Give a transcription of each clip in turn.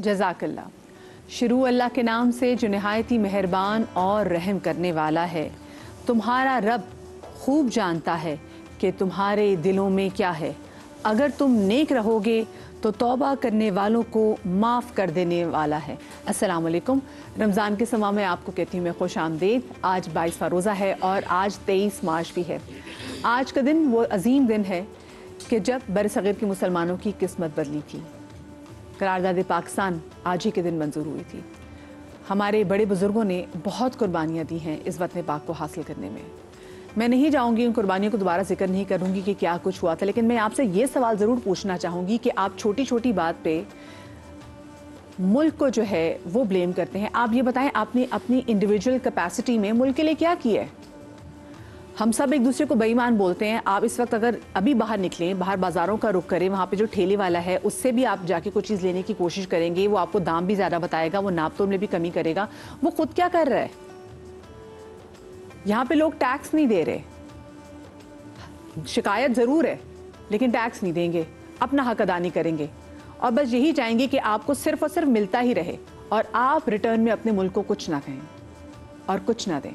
जज़ाकल्लाह। शुरू अल्लाह के नाम से जो निहायती मेहरबान और रहम करने वाला है। तुम्हारा रब खूब जानता है कि तुम्हारे दिलों में क्या है। अगर तुम नेक रहोगे तो तौबा करने वालों को माफ़ कर देने वाला है। अस्सलाम वालेकुम। रमज़ान के समा में आपको कहती हूँ मैं खुश आमदीद। आज 22वां रोज़ा है और आज 23 मार्च भी है। आज का दिन वो अजीम दिन है कि जब बरसग़ीर के मुसलमानों की किस्मत बदली थी। करारदाद पाकिस्तान आज ही के दिन मंजूर हुई थी। हमारे बड़े बुज़ुर्गों ने बहुत कुर्बानियाँ दी हैं इस वतन पाक को हासिल करने में। मैं नहीं जाऊँगी उन कुर्बानियों को दोबारा जिक्र नहीं करूँगी कि क्या कुछ हुआ था, लेकिन मैं आपसे ये सवाल ज़रूर पूछना चाहूँगी कि आप छोटी छोटी बात पे मुल्क को जो है वो ब्लेम करते हैं। आप ये बताएं आपने अपनी इंडिविजुअल कैपेसिटी में मुल्क के लिए क्या किया है। हम सब एक दूसरे को बेईमान बोलते हैं। आप इस वक्त अगर अभी बाहर निकलें, बाहर बाज़ारों का रुख करें, वहाँ पे जो ठेले वाला है उससे भी आप जाके कुछ चीज़ लेने की कोशिश करेंगे, वो आपको दाम भी ज़्यादा बताएगा, वो नाप तोल में भी कमी करेगा। वो खुद क्या कर रहा है? यहाँ पे लोग टैक्स नहीं दे रहे। शिकायत ज़रूर है लेकिन टैक्स नहीं देंगे, अपना हक अदा नहीं करेंगे और बस यही चाहेंगे कि आपको सिर्फ और सिर्फ मिलता ही रहे और आप रिटर्न में अपने मुल्क को कुछ ना कहें और कुछ ना दें।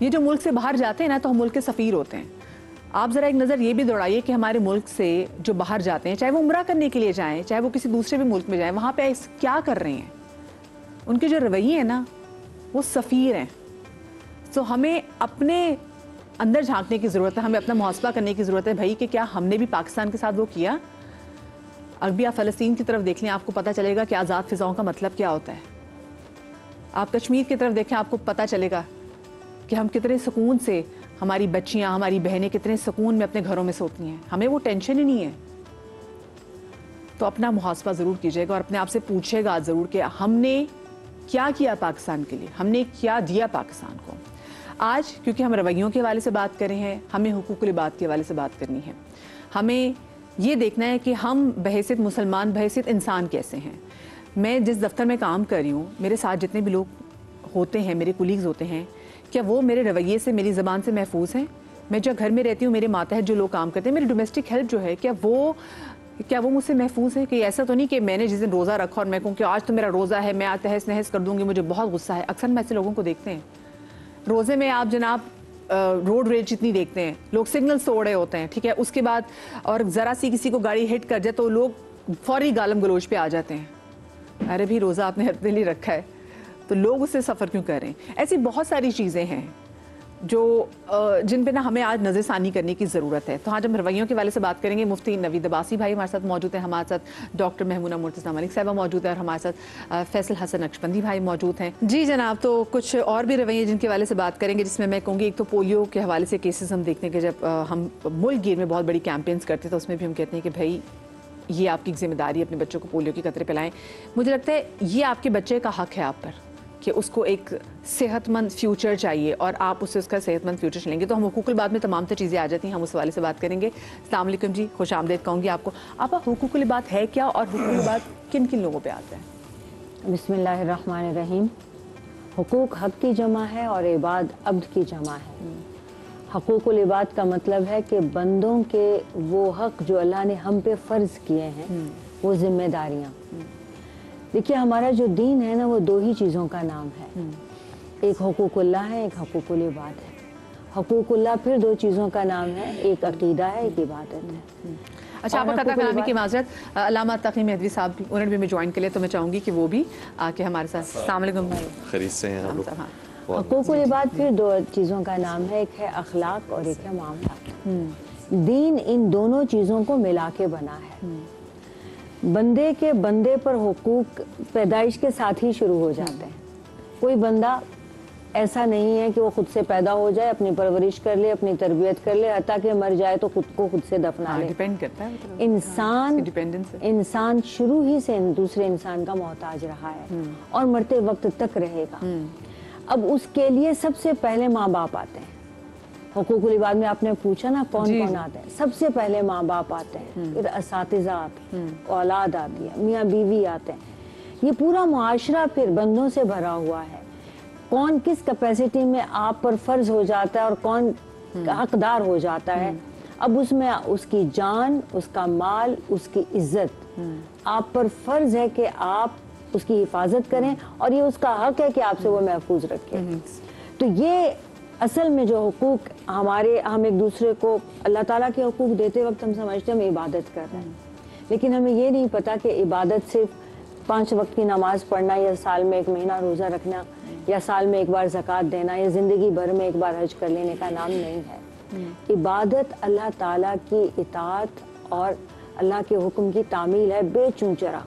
ये जो मुल्क से बाहर जाते हैं ना तो हम मुल्क के सफ़ीर होते हैं। आप ज़रा एक नज़र ये भी दौड़ाइए कि हमारे मुल्क से जो बाहर जाते हैं, चाहे वो उम्रा करने के लिए जाएं, चाहे वो किसी दूसरे भी मुल्क में जाएं, वहाँ पे क्या कर रहे हैं। उनके जो रवैये हैं ना वो सफ़ीर हैं। तो हमें अपने अंदर झांकने की ज़रूरत है, हमें अपना मुहासबा करने की ज़रूरत है भाई कि क्या हमने भी पाकिस्तान के साथ वो किया। अभी आप फ़लस्तीन की तरफ देख लें, आपको पता चलेगा कि आज़ाद फ़िज़ाओं का मतलब क्या होता है। आप कश्मीर की तरफ देखें, आपको पता चलेगा कि हम कितने सुकून से, हमारी बच्चियाँ, हमारी बहनें कितने सुकून में अपने घरों में सोती हैं। हमें वो टेंशन ही नहीं है। तो अपना मुहासबा ज़रूर कीजिएगा और अपने आप से पूछिएगा ज़रूर कि हमने क्या किया पाकिस्तान के लिए, हमने क्या दिया पाकिस्तान को। आज क्योंकि हम रवैयों के हवाले से बात कर रहे हैं, हमें हुकूकुल इबाद के हवाले से बात करनी है। हमें ये देखना है कि हम बहैसियत मुसलमान, बहैसियत इंसान कैसे हैं। मैं जिस दफ्तर में काम कर रही हूँ, मेरे साथ जितने भी लोग होते हैं, मेरे कुलीग्स होते हैं, क्या वो मेरे रवैये से, मेरी ज़बान से महफूज हैं। मैं जो घर में रहती हूँ, मेरे मातहत जो लोग काम करते हैं, मेरी डोमेस्टिक हेल्प जो है, क्या वो मुझसे महफूज है। कि ऐसा तो नहीं कि मैंने जिस दिन रोज़ा रखा और मैं कहूँ कि आज तो मेरा रोज़ा है, मैं आज तहस नहस कर दूँगी, मुझे बहुत गुस्सा है। अक्सर हम ऐसे लोगों को देखते हैं। रोज़े में आप जनाब रोड रेज जितनी देखते हैं, लोग सिग्नल्स तोड़ रहे होते हैं, ठीक है। उसके बाद और ज़रा सी किसी को गाड़ी हिट कर जाए तो लोग फौरी गालम गलोच पे आ जाते हैं। अरे भी रोज़ा आपने अपने लिए रखा है तो लोग उससे सफ़र क्यों कर रहे हैं। ऐसी बहुत सारी चीज़ें हैं जो जिन पे ना हमें आज नज़रसानी करने की ज़रूरत है। तो आज हम रवैयों के वाले से बात करेंगे। मुफ्ती नवीद अब्बासी भाई हमारे साथ मौजूद हैं, हमारे साथ डॉक्टर महमूना मुर्तज़ा मलिक साहिबा मौजूद है और हमारे साथ फैसल हसन नक्शबंदी भाई मौजूद हैं। जी जनाब, तो कुछ और भी रवैये जिनके वाले से बात करेंगे, जिसमें मैं कहूँगी एक तो पोलियो के हवाले से केसेस हम देखते हैं कि जब हम मुल्क गिर में बहुत बड़ी कैंपेन्स करते हैं तो उसमें भी हम कहते हैं कि भाई ये आपकी जिम्मेदारी, अपने बच्चों को पोलियो की कतरे पिलाएं। मुझे लगता है ये आपके बच्चे का हक है आप पर कि उसको एक सेहतमंद फ्यूचर चाहिए और आप उससे उसका सेहतमंद फ्यूचर चलेंगे। तो हम हुकूकुल बात में तमाम तो चीज़ें आ जाती हैं, हम उस वाले से बात करेंगे। अस्सलाम वालेकुम जी, खुश आमदेद कहूँगी आपको। आप हुकूकुल बात है क्या और हुकूकुल बात किन किन लोगों पे आता है? बिस्मिल्लाहिर्रहमानिर्रहीम। हुकूक हक की जमा है और इबाद अब्द की जमा है। हकूकुल इबाद का मतलब है कि बंदों के वो हक जो अल्लाह ने हम पे फ़र्ज़ किए हैं, वो जिम्मेदारियाँ। देखिए हमारा जो दीन है ना, वो दो ही चीज़ों का नाम है, एक हुकूकुल्लाह है, एक हुकूकुल इबाद है। हुकूकुल्लाह फिर दो चीज़ों का नाम है, एक अकीदा है, एक इबादत है। अच्छा, आप कता कलामी की माजरत, अल्लामा तकी मेहदवी साहब उन्होंने भी मैं ज्वाइन के लिए, तो मैं चाहूँगी कि वो भी आके हमारे साथ। अस्सलाम वालेकुम भाई, खरीद से हैं हम लोग। हुकूकुल इबाद फिर दो चीज़ों का नाम है, एक है अखलाक और एक है मामला। दीन इन दोनों चीज़ों को मिला के बना है। बंदे के बंदे पर हुकूक पैदाइश के साथ ही शुरू हो जाते हैं। कोई बंदा ऐसा नहीं है कि वो खुद से पैदा हो जाए, अपनी परवरिश कर ले, अपनी तरबियत कर ले, हत्ता कि मर जाए तो खुद को खुद से दफना ले। डिपेंड करता है मतलब इंसान शुरू ही से दूसरे इंसान का मोहताज रहा है और मरते वक्त तक रहेगा। अब उसके लिए सबसे पहले माँ बाप आते हैं। हुकूकुल इबाद में आपने पूछा ना कौन कौन आते हैं, सबसे पहले माँ बाप आते हैं, फिर असातिज़ा आते हैं, औलाद आती है, मियाँ बीवी आते हैं। ये पूरा मुआशरा फिर बंदों से भरा हुआ है। कौन किस कैपेसिटी में आप पर फर्ज हो जाता है और कौन हकदार हो जाता है, अब उसमें उसकी जान, उसका माल, उसकी इज्जत आप पर फर्ज है कि आप उसकी हिफाजत करें और ये उसका हक है कि आपसे वो महफूज रखे। तो ये असल में जो हुकूक हम एक दूसरे को अल्लाह ताला के हुकूक देते वक्त हम समझते हैं हम इबादत कर रहे हैं, लेकिन हमें ये नहीं पता कि इबादत सिर्फ 5 वक्त की नमाज पढ़ना या साल में 1 महीना रोज़ा रखना या साल में 1 बार ज़कात देना या ज़िंदगी भर में 1 बार हज कर लेने का नाम नहीं है। इबादत अल्लाह ताला की इताअत और अल्लाह के हुक्म की तामील है, बेचूचरा,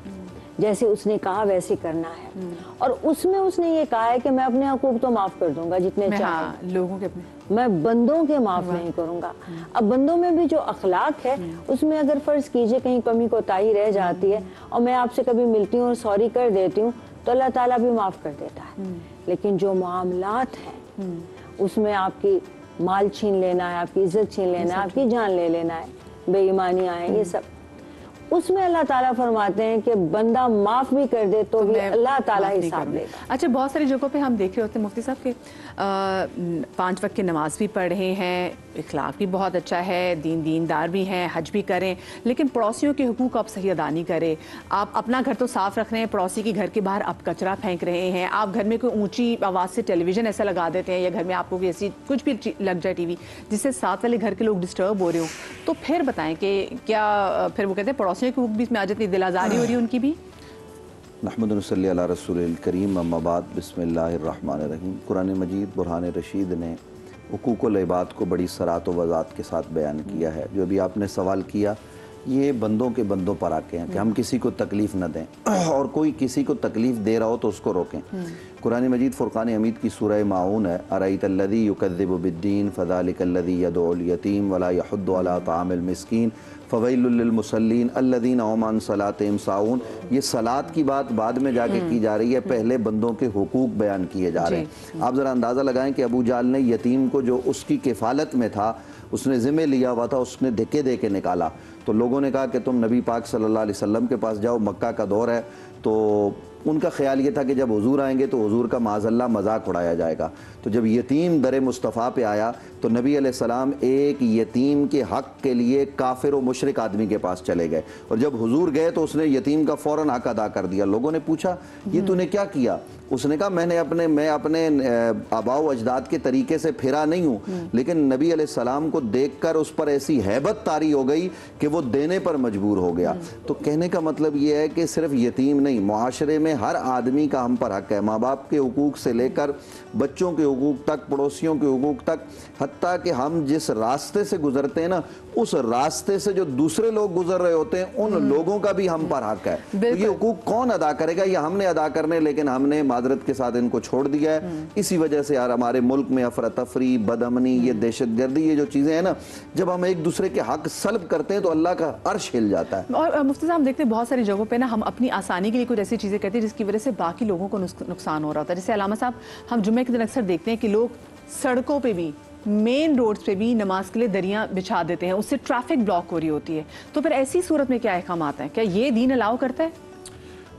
जैसे उसने कहा वैसे करना है। और उसमें उसने ये कहा है कि मैं अपने हकूक तो माफ़ कर दूंगा जितने चाहे, लोगों के अपने, मैं बंदों के माफ़ नहीं करूंगा। अब बंदों में भी जो अखलाक है उसमें अगर फ़र्ज़ कीजिए कहीं कमी कोताही रह जाती है और मैं आपसे कभी मिलती हूँ और सॉरी कर देती हूँ तो अल्लाह ताला भी माफ़ कर देता है। लेकिन जो मामलात हैं उसमें आपकी माल छीन लेना है, आपकी इज्जत छीन लेना है, आपकी जान ले लेना है, बेईमानियाँ हैं, ये सब, उसमें अल्लाह ताला फरमाते हैं कि बंदा माफ भी कर दे तो भी अल्लाह ताला हिसाब लेगा। अच्छा, बहुत सारी जगहों पे हम देख रहे होते हैं मुफ्ती साहब के 5 वक्त की नमाज भी पढ़ रहे हैं, इखलाक भी बहुत अच्छा है, दीनदार भी हैं, हज भी करें, लेकिन पड़ोसियों के हुकूक आप सही अदा नहीं करें। आप अपना घर तो साफ रख रहे हैं, पड़ोसी के घर के बाहर आप कचरा फेंक रहे हैं, आप घर में कोई ऊंची आवाज़ से टेलीविज़न ऐसा लगा देते हैं या घर में आपको कोई ऐसी कुछ भी लग जाए टीवी जिससे साथ वाले घर के लोग डिस्टर्ब हो रहे हो, तो फिर बताएं कि क्या फिर वो कहते हैं पड़ोसियों के हुकूक भी इसमें आ जाती है, दिल आज़ारी हो रही है उनकी भी। नहमदुहु सल्ली अला रसूलिल करीम, अम्मा बाद, बिस्मिल्लाहिर्रहमानिर्रहीम। कुरान मजीद बुरहान रशीद ने हुकूकुल इबाद को बड़ी सरात व वज़ात के साथ बयान किया है। जो भी आपने सवाल किया, ये बंदों के बंदों पर आके हैं कि हम किसी को तकलीफ़ न दें और कोई किसी को तकलीफ़ दे रहा हो तो उसको रोकें। कुरान मजीद फ़ुरक़ान हमीद की सूरह माऊन है, अरअयतल्लज़ी युकज़्ज़िबु बिद्दीन फ़ज़ालिकल्लज़ी यदउल यतीम वला यहुद्दु अला तामिल मिस्कीन फ़वैलुल लिल मुसल्लीन अल्लज़ीना हुम अन सलातिहिम साऊन। ये सलात की बात बाद में जाके की जा रही है, पहले बंदों के हुकूक बयान किए जा रहे हैं। आप ज़रा अंदाज़ा लगाएं कि अबू जाल ने यतीम को जो उसकी किफ़ालत में था, उसने ज़िम्मे लिया हुआ था, उसने धक्के दे के निकाला, तो लोगों ने कहा कि तुम नबी पाक सल्लल्लाहु अलैहि वसल्लम के पास जाओ, मक्का का दौर है। तो उनका ख्याल ये था कि जब हुजूर आएंगे तो हुजूर का माज़अल्लाह मजाक उड़ाया जाएगा। तो जब यतीम दर मुस्तफ़ा पे आया तो नबी अलैहिस्सलाम एक यतीम के हक़ के लिए काफिर व मुशरिक आदमी के पास चले गए, और जब हुजूर गए तो उसने यतीम का फ़ौरन हक़ अदा कर दिया। लोगों ने पूछा ये तूने क्या किया? उसने कहा मैं अपने आबाओ अजदाद के तरीके से फिरा नहीं हूँ, लेकिन नबी अलैहिस्सलाम को देख कर उस पर ऐसी हैबत तारी हो गई कि वो देने पर मजबूर हो गया। तो कहने का मतलब ये है कि सिर्फ यतीम नहीं, मुआशरे में हर आदमी का हम पर हक है, माँ बाप के हुकूक से लेकर बच्चों के हुकूक तक, पड़ोसियों के हुकूक तक, हत्ता कि हम जिस रास्ते से गुजरते हैं ना, उस रास्ते से जो दूसरे लोग गुजर रहे होते हैं उन लोगों का भी हम पर हक है। तो ये हुकूक कौन अदा करेगा? ये हमने अदा करने, लेकिन हमने मादरत के साथ इनको छोड़ दिया है। इसी वजह से यार हमारे मुल्क में अफरा तफरी, बदअमनी, ये दहशतगर्दी, ये जो चीज़ें हैं ना, जब हम एक दूसरे के हक सल्ब करते हैं तो अल्लाह का अर्श हिल जाता है। और मुफ्ती साहब, हम देखते हैं बहुत सारी जगहों पे ना हम अपनी आसानी के लिए कुछ ऐसी चीज़ें करते हैं जिसकी वजह से बाकी लोगों को नुकसान हो रहा होता है। जैसे अलामा साहब, हम जुम्मे के दिन अक्सर देखते हैं कि लोग सड़कों पे भी, मेन रोड्स पे भी नमाज के लिए दरियाँ बिछा देते हैं, उससे ट्रैफिक ब्लॉक हो रही होती है। तो फिर ऐसी सूरत में क्या अहकाम आता है? क्या ये दीन अलाउ करता है?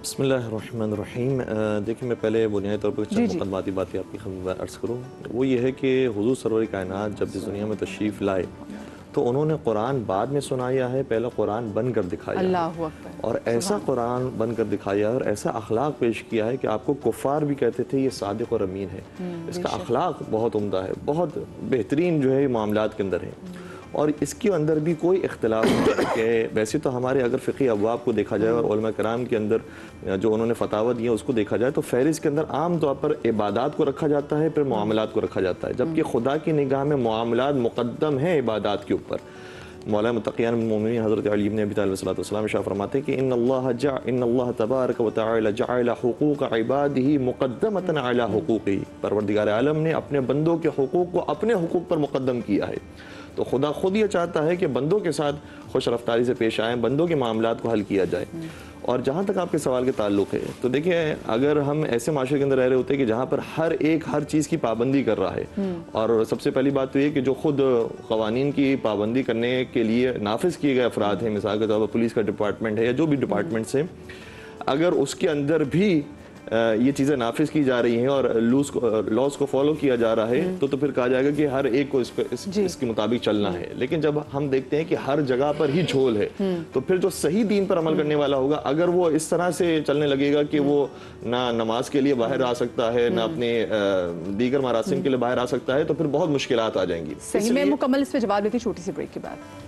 बिस्मिल्लाहिर्रहमानिर्रहीम। देखिए, मैं पहले बुनियादी तौर पर चंद मुक़द्दमाती बातें आपकी खिदमत में अर्ज़ करूँ। वो ये है कि हुज़ूर सरवर कायनात जब इस दुनिया में तशरीफ़ लाए तो उन्होंने कुरान बाद में सुनाया है, पहले कुरान बन कर दिखाया। अल्लाहु अकबर। और ऐसा कुरान बन कर दिखाया और ऐसा अखलाक पेश किया है कि आपको कुफ़ार भी कहते थे ये सादिक और अमीन है। इसका अखलाक बहुत उम्दा है, बहुत बेहतरीन जो है मामलात के अंदर है। और इसके अंदर भी कोई इख्तिलाफ नहीं है कि वैसे तो हमारे अगर फ़िक़ी अबवाब को देखा जाए और उलमा कराम के अंदर जो उन्होंने फतावा दिया उसको देखा जाए तो फ़हरिस्त के अंदर आम तौर पर इबादात को रखा जाता है, फिर मामलात को रखा जाता है, जबकि खुदा की निगाह में मामलात मुक़द्दम है इबादात के ऊपर। मौला मुत्तक़ियान मोमिनीन हज़रत अली इब्न अबी तालिब अलैहिस्सलाम इरशाद फरमाते हैं कि इन्नल्लाह तबारक व तआला जअल हुकूक इबादिही मुक़द्दमतन अला हुकूक़िही। परवरदिगार आलम ने अपने बंदों के हुकूक को अपने हुकूक पर मुक़द्दम किया है। तो खुदा खुद ये चाहता है कि बंदों के साथ खुश रफ्तारी से पेश आएँ, बंदों के मामलात को हल किया जाए। और जहाँ तक आपके सवाल के ताल्लुक़ है, तो देखिए, अगर हम ऐसे माशरे के अंदर रह रहे होते हैं कि जहाँ पर हर चीज़ की पाबंदी कर रहा है, और सबसे पहली बात तो ये कि जो खुद क़वानीन की पाबंदी करने के लिए नाफिज किए गए अफराद हैं, मिसाल के तौर पर पुलिस का डिपार्टमेंट है या जो भी डिपार्टमेंट्स हैं, अगर उसके अंदर भी ये चीज़ें नाफिज की जा रही हैं और लॉज को फॉलो किया जा रहा है, तो फिर कहा जाएगा कि हर एक को इसके मुताबिक चलना है। लेकिन जब हम देखते हैं कि हर जगह पर ही झोल है, तो फिर जो सही दीन पर अमल करने वाला होगा, अगर वो इस तरह से चलने लगेगा कि वो ना नमाज के लिए बाहर आ सकता है, ना अपने दीगर मरासिम के लिए बाहर आ सकता है, तो फिर बहुत मुश्किलात आ जाएंगी। सही में मुकम्मल इस पर जवाब देती छोटी सी ब्रेक के बाद।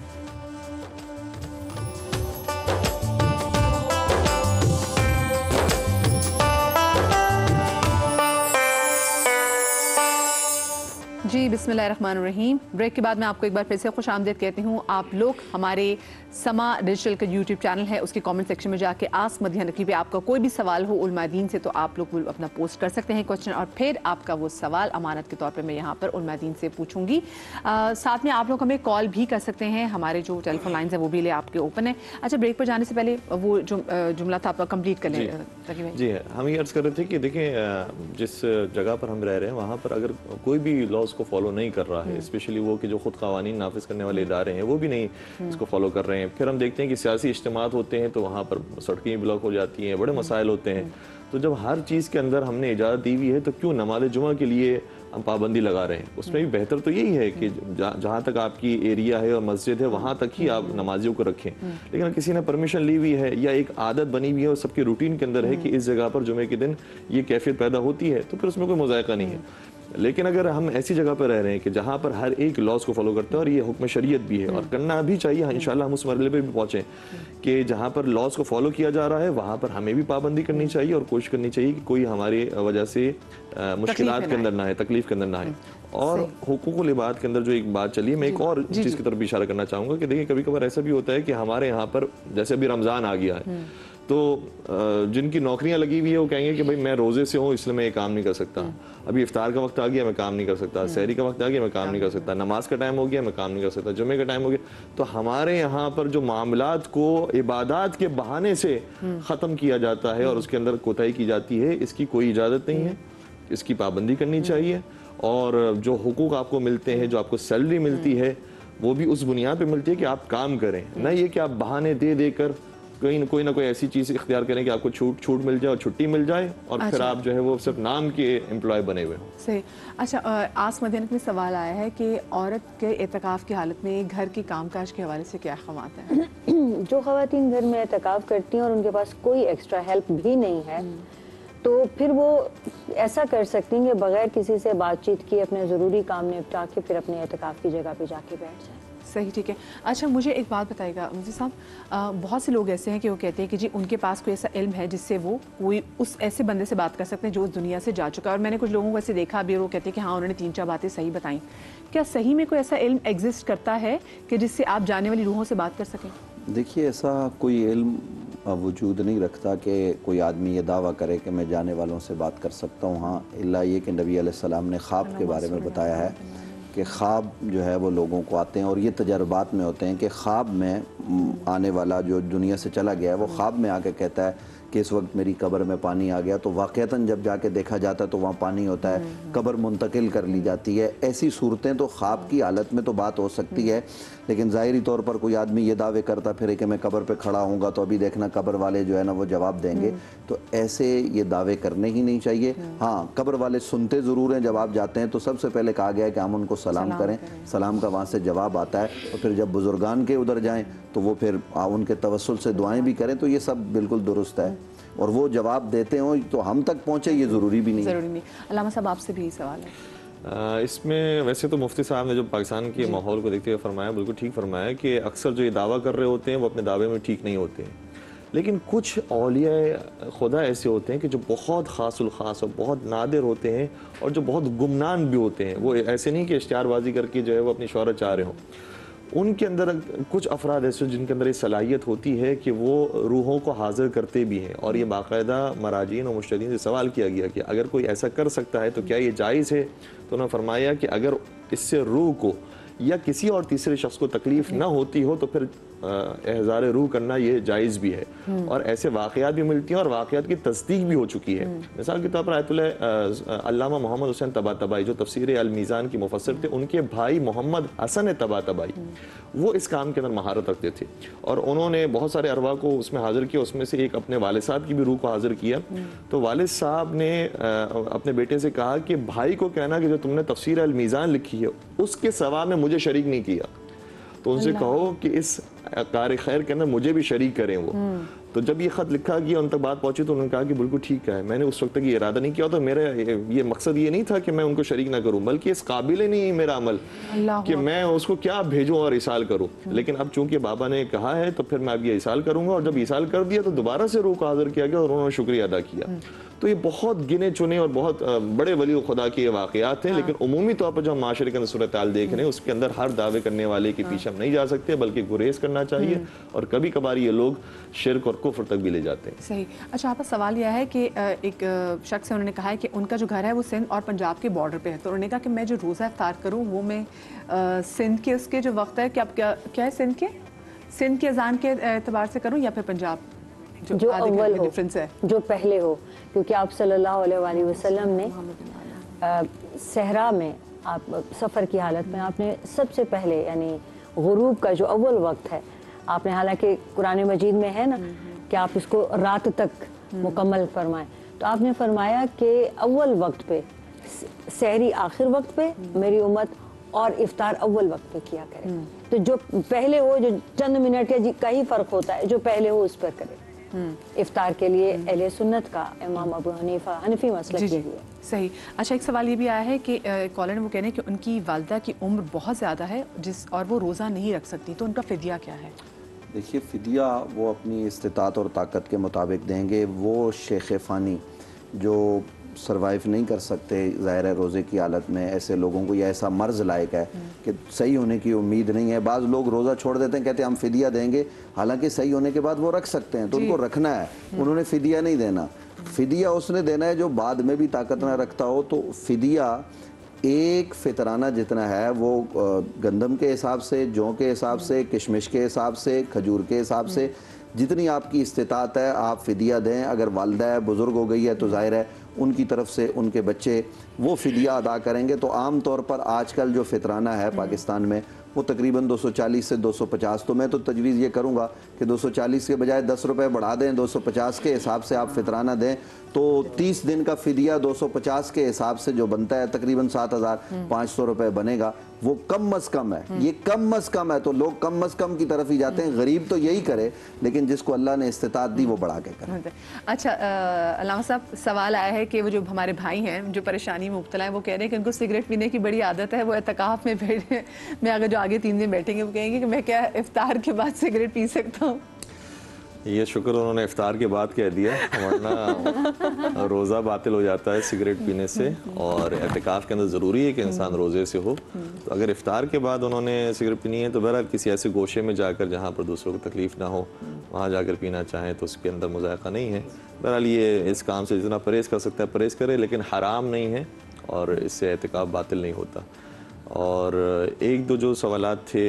जी बिस्मिल्लाहिर्रहमानिर्रहीम। ब्रेक के बाद मैं आपको एक बार फिर से खुश आमदीद कहती हूँ। आप लोग हमारे समा डिजिटल का यूट्यूब चैनल है, उसके कमेंट सेक्शन में जाके आस्क मदिया नकवी पे आपका कोई भी सवाल हो उलमा दीन से, तो आप लोग अपना पोस्ट कर सकते हैं क्वेश्चन, और फिर आपका वो सवाल अमानत के तौर पर मैं यहाँ पर उलमा दीन से पूछूंगी। साथ में आप लोग हमें कॉल भी कर सकते हैं, हमारे जो टेलीफोन लाइन है वो भी ले आपके ओपन है। अच्छा, ब्रेक पर जाने से पहले वो जो जुमला था आपका कंप्लीट कर लें। जी है, हम ये अर्ज़ कर रहे थे कि देखिए, जिस जगह पर हम रह रहे हैं वहाँ पर अगर कोई भी लॉज को फॉलो नहीं कर रहा है, स्पेशली वो कि जो खुद क़वानीन नाफिज करने वाले इदारे हैं वो भी नहीं इसको फॉलो कर रहे हैं, फिर हम देखते हैं कि सियासी इज्तिमात होते हैं तो वहाँ पर सड़कें ब्लॉक हो जाती हैं, बड़े मसाइल होते हैं। तो जब हर चीज़ के अंदर हमने इजाज़त दी हुई है तो क्यों नमाज जुमा के लिए हम पाबंदी लगा रहे हैं? उसमें भी बेहतर तो यही है कि जहाँ तक आपकी एरिया है और मस्जिद है वहाँ तक ही आप नमाजियों को रखें। लेकिन अगर किसी ने परमिशन ली हुई है या एक आदत बनी हुई है और सबके रूटीन के अंदर है कि इस जगह पर जुमे के दिन ये कैफियत पैदा होती है, तो फिर उसमें कोई मुज़ायका नहीं है। लेकिन अगर हम ऐसी जगह पर रह रहे हैं कि जहाँ पर हर एक लॉज को फॉलो करते हैं, और ये हुक्म शरीयत भी है और करना भी चाहिए, इंशाल्लाह हम उस मरहले पे भी पहुँचें कि जहाँ पर लॉज को फॉलो किया जा रहा है वहाँ पर हमें भी पाबंदी करनी चाहिए और कोशिश करनी चाहिए कि कोई हमारी वजह से मुश्किलात के अंदर ना है, तकलीफ के अंदर ना है। और हुकूकुल इबाद के अंदर जो एक बात चली है, मैं एक और चीज़ की तरफ भी इशारा करना चाहूँगा कि देखिए, कभी कभार ऐसा भी होता है कि हमारे यहाँ पर जैसे अभी रमज़ान आ गया है, तो जिनकी नौकरियां लगी हुई है वो कहेंगे कि भाई मैं रोज़े से हूँ इसलिए मैं ये काम नहीं कर सकता, अभी इफ्तार का वक्त आ गया मैं काम नहीं कर सकता, सहरी का वक्त आ गया मैं काम नहीं कर सकता, नमाज का टाइम हो गया मैं काम नहीं कर सकता, जुमे का टाइम हो गया। तो हमारे यहाँ पर जो मामलात को इबादत के बहाने से ख़त्म किया जाता है और उसके अंदर कोताही की जाती है, इसकी कोई इजाज़त नहीं है, इसकी पाबंदी करनी चाहिए। और जो हुकूक आपको मिलते हैं, जो आपको सैलरी मिलती है, वो भी उस बुनियाद पे मिलती है कि आप काम करें, ना ये कि आप बहाने दे देकर कोई ना कोई ऐसी चीज़ इख्तियार करें कि आपको छूट मिल जाए और छुट्टी मिल जाए और फिर आप जो है वो सिर्फ नाम के एम्प्लॉय बने हुए हों। सही। अच्छा, आस्क मदिया नकवी में सवाल आया है कि औरत के एतकाफ़ की हालत में घर की कामकाज के हवाले से क्या अहकाम हैं? जो ख़वातीन घर में एतकाफ़ करती हैं और उनके पास कोई एक्स्ट्रा हेल्प भी नहीं है, तो फिर वो ऐसा कर सकती हैं कि बगैर किसी से बातचीत किए अपने ज़रूरी काम निपटा के फिर अपने एतकाफ़ की जगह पे जाके बैठ जाए। सही, ठीक है। अच्छा, मुझे एक बात बताइएगा मुझे साहब, बहुत से लोग ऐसे हैं कि वो कहते हैं कि जी उनके पास कोई ऐसा इल्म है जिससे वो कोई उस ऐसे बंदे से बात कर सकते हैं जो उस दुनिया से जा चुका है। और मैंने कुछ लोगों को ऐसे देखा भी और वो कहते हैं कि हाँ उन्होंने 3-4 बातें सही बताई। क्या सही में कोई ऐसा इल्म एग्जिस्ट करता है कि जिससे आप जाने वाली रूहों से बात कर सकें? देखिए, ऐसा कोई इल्म वजूद नहीं रखता कि कोई आदमी ये दावा करे कि मैं जाने वालों से बात कर सकता हूँ। हाँ, इल्ला ये कि नबी अलैहिस्सलाम ने ख्वाब के बारे में बताया है कि ख्वाब जो है वो लोगों को आते हैं और ये तजर्बात में होते हैं कि ख्वाब में आने वाला जो दुनिया से चला गया है वो ख्वाब में आके कहता है कि इस वक्त मेरी कब्र में पानी आ गया, तो वाक़तन जब जाके देखा जाता है तो वहाँ पानी होता है, कब्र मुंतकिल कर ली जाती है। ऐसी सूरतें तो ख्वाब की हालत में तो बात हो सकती है, लेकिन ज़ाहिरी तौर पर कोई आदमी ये दावे करता फिर कि मैं कब्र पे खड़ा हूँगा तो अभी देखना कब्र वाले जो है ना वो जवाब देंगे, तो ऐसे ये दावे करने ही नहीं चाहिए। हाँ, कब्र वाले सुनते ज़रूर हैं, जब आप जाते हैं तो सबसे पहले कहा गया है कि हम उनको सलाम करें, सलाम का वहाँ से जवाब आता है। और फिर जब बुजुर्गान के उधर जाएँ तो वो फिर उनके तवस्सुल से दुआएं भी करें, तो ये सब बिल्कुल दुरुस्त है। और वो जवाब देते हो तो हम तक पहुँचे ये ज़रूरी भी नहीं है। ज़रूरी नहीं। अल्लामा साहब, आपसे भी सवाल है। इसमें वैसे तो मुफ्ती साहब ने जो पाकिस्तान के माहौल को देखते हुए फरमाया, बिल्कुल ठीक फरमाया कि अक्सर जो ये दावा कर रहे होते हैं वो अपने दावे में ठीक नहीं होते हैं। लेकिन कुछ औलिया खुदा ऐसे होते हैं कि जो बहुत ख़ासुल ख़ास और बहुत नादिर होते हैं और जो बहुत गुमनान भी होते हैं। वो ऐसे नहीं कि इश्तिहारबाजी करके जो है वो अपनी शोहरत चाह रहे हों। उनके अंदर कुछ अफराद ऐसे जिनके अंदर ये सलाहियत होती है कि वो रूहों को हाजिर करते भी हैं। और ये बाकायदा मराजीन और मुश्तदीन से सवाल किया गया कि अगर कोई ऐसा कर सकता है तो क्या ये जायज़ है? तो उन्होंने फरमाया कि अगर इससे रूह को या किसी और तीसरे शख्स को तकलीफ ना होती हो तो फिर एहज़ार रूह करना ये जायज़ भी है। और ऐसे वाक़यात भी मिलती हैं और वाक़यात की तस्दीक भी हो चुकी है। मिसाल के तौर पर आयतुल्लाह अल्लामा मोहम्मद हुसैन तबातबाई जो तफसीर अल मीज़ान की मुफस्सिर थे, उनके भाई मोहम्मद हसन तबातबाई वो इस काम के अंदर महारत रखते थे और उन्होंने बहुत सारे अरवा को उसमें हाजिर किया। उसमें से एक अपने वालिद साहब की भी रूह को हाजिर किया। तो वालिद साहब ने अपने बेटे से कहा कि भाई को कहना कि जो तुमने तफसीर अल मीज़ान लिखी है उसके सवाब में मुझे शरीक नहीं किया, तो उनसे कहो कि इस कार खैर के अंदर मुझे भी शरीक करें वो। तो जब ये ख़त लिखा गया उन तक बात पहुंची तो उन्होंने कहा कि बिल्कुल ठीक है, मैंने उस वक्त तक ये इरादा नहीं किया, तो मेरा ये मकसद ये नहीं था कि मैं उनको शरीक ना करूं, बल्कि इस काबिल ही नहीं है मेरा अमल कि मैं उसको क्या भेजूं और इसाल करूं। लेकिन अब चूंकि बाबा ने कहा है तो फिर मैं अब ये इसाल करूंगा। और जब इसाल कर दिया तो दोबारा से रूह को हाजिर किया गया और उन्होंने शुक्रिया अदा किया। तो ये बहुत गिने चुने और बहुत बड़े वली खुदा के ये वाक़यात हैं। लेकिन उमूमी तौर पर जो हम माशरे के अंदर सूरत हाल देख रहे हैं उसके अंदर हर दावे करने वाले के पीछे हम नहीं जा सकते, बल्कि गुरेज करना चाहिए। और कभी कभार ये लोग शिर्क और कुफ्र तक भी ले जाते हैं। सही। अच्छा, आपका सवाल यह है कि एक शख्स है, उन्होंने कहा है कि उनका जो घर है वो सिंध और पंजाब के बॉर्डर पे है, तो उन्होंने कहा कि मैं जो रोज़ा इफ्तार करूँ वो मैं सिंध के उसके जो वक्त है कि आप क्या है सिंध के अजान के एतबार से करूँ या फिर पंजाब जो अव्वल हो, डिफरेंस है जो पहले हो, क्योंकि आप सल्लल्लाहु अलैहि वसल्लम ने सहरा में आप सफ़र की हालत में आपने सबसे पहले यानी गुरूब का जो अव्वल वक्त है आपने, हालांकि कुरान मजीद में है ना कि आप इसको रात तक मुकम्मल फरमाएं, तो आपने फरमाया कि अव्वल वक्त पे सहरी आखिर वक्त पे मेरी उम्मत और इफ्तार अव्वल वक्त पे किया करे। तो जो पहले हो, जो चंद मिनट का ही फ़र्क होता है, जो पहले हो उस पर करे। इफ्तार के लिए अहले सुन्नत का इमाम अबू हनीफा हनफी मसलक के लिए सही। अच्छा, एक सवाल ये भी आया है कि कॉलर ने वो कह रहे हैं कि उनकी वालिदा की उम्र बहुत ज़्यादा है और वो रोज़ा नहीं रख सकती, तो उनका फ़िदिया क्या है? देखिए, फ़िदिया वो अपनी इस्तिताअत और ताकत के मुताबिक देंगे। वो शेख फ़ानी जो सर्वाइव नहीं कर सकते ज़ाहिर है रोज़े की हालत में, ऐसे लोगों को या ऐसा मर्ज़ लायक है कि सही होने की उम्मीद नहीं है। बाज़ लोग रोज़ा छोड़ देते हैं, कहते हैं हम फ़िदिया देंगे, हालांकि सही होने के बाद वो रख सकते हैं, तो उनको रखना है, उन्होंने फ़िदिया नहीं देना। फ़िदिया उसने देना है जो बाद में भी ताकत ना रखता हो। तो फ़िदिया एक फितराना जितना है वो गंदम के हिसाब से, जौ के हिसाब से, किशमिश के हिसाब से, खजूर के हिसाब से, जितनी आपकी इस्तिताअत है आप फ़िदिया दें। अगर वालिदा है, बुज़ुर्ग हो गई है, तो ज़ाहिर है उनकी तरफ से उनके बच्चे वो फ़िदिया अदा करेंगे। तो आम तौर पर आजकल जो फितराना है पाकिस्तान में वो तकरीबन 240 से 250, तो मैं तो तजवीज़ ये करूँगा कि 240 के बजाय 10 रुपये बढ़ा दें, 250 के हिसाब से आप फितराना दें, तो 30 दिन का फ़िदिया 250 के हिसाब से जो बनता है तकरीबन 7,500 रुपये बनेगा। वो कम अज कम है, ये कम अज कम है, तो लोग कम अज कम की तरफ ही जाते हैं। गरीब तो यही करे, लेकिन जिसको अल्लाह ने इस्तिताअत दी वो बढ़ा के करे। अच्छा अल्लामा साहब, सवाल आया है कि वो जो हमारे भाई हैं जो परेशानी में मुब्तला हैं, वो कह रहे हैं कि उनको सिगरेट पीने की बड़ी आदत है, वो एतकाफ़ में बैठे मैं अगर जो आगे 3 दिन बैठेंगे वो कहेंगे कि मैं क्या इफ्तार के बाद सिगरेट पी सकता हूँ? ये शुक्र उन्होंने इफ्तार के बाद कह दिया, वरना रोज़ा बातिल हो जाता है सिगरेट पीने से, और एहतिकाफ के अंदर ज़रूरी है कि इंसान रोज़े से हो। तो अगर इफ्तार के बाद उन्होंने सिगरेट पीनी है तो बहरहाल किसी ऐसे गोशे में जाकर जहाँ पर दूसरों को तकलीफ़ ना हो, वहाँ जाकर पीना चाहें तो उसके अंदर मुज़ायक़ा नहीं है। बहरहाल ये इस काम से जितना परहेज़ कर सकता है परहेज़ करे, लेकिन हराम नहीं है और इससे एहतिकाफ बातिल नहीं होता। और एक दो जो सवालात थे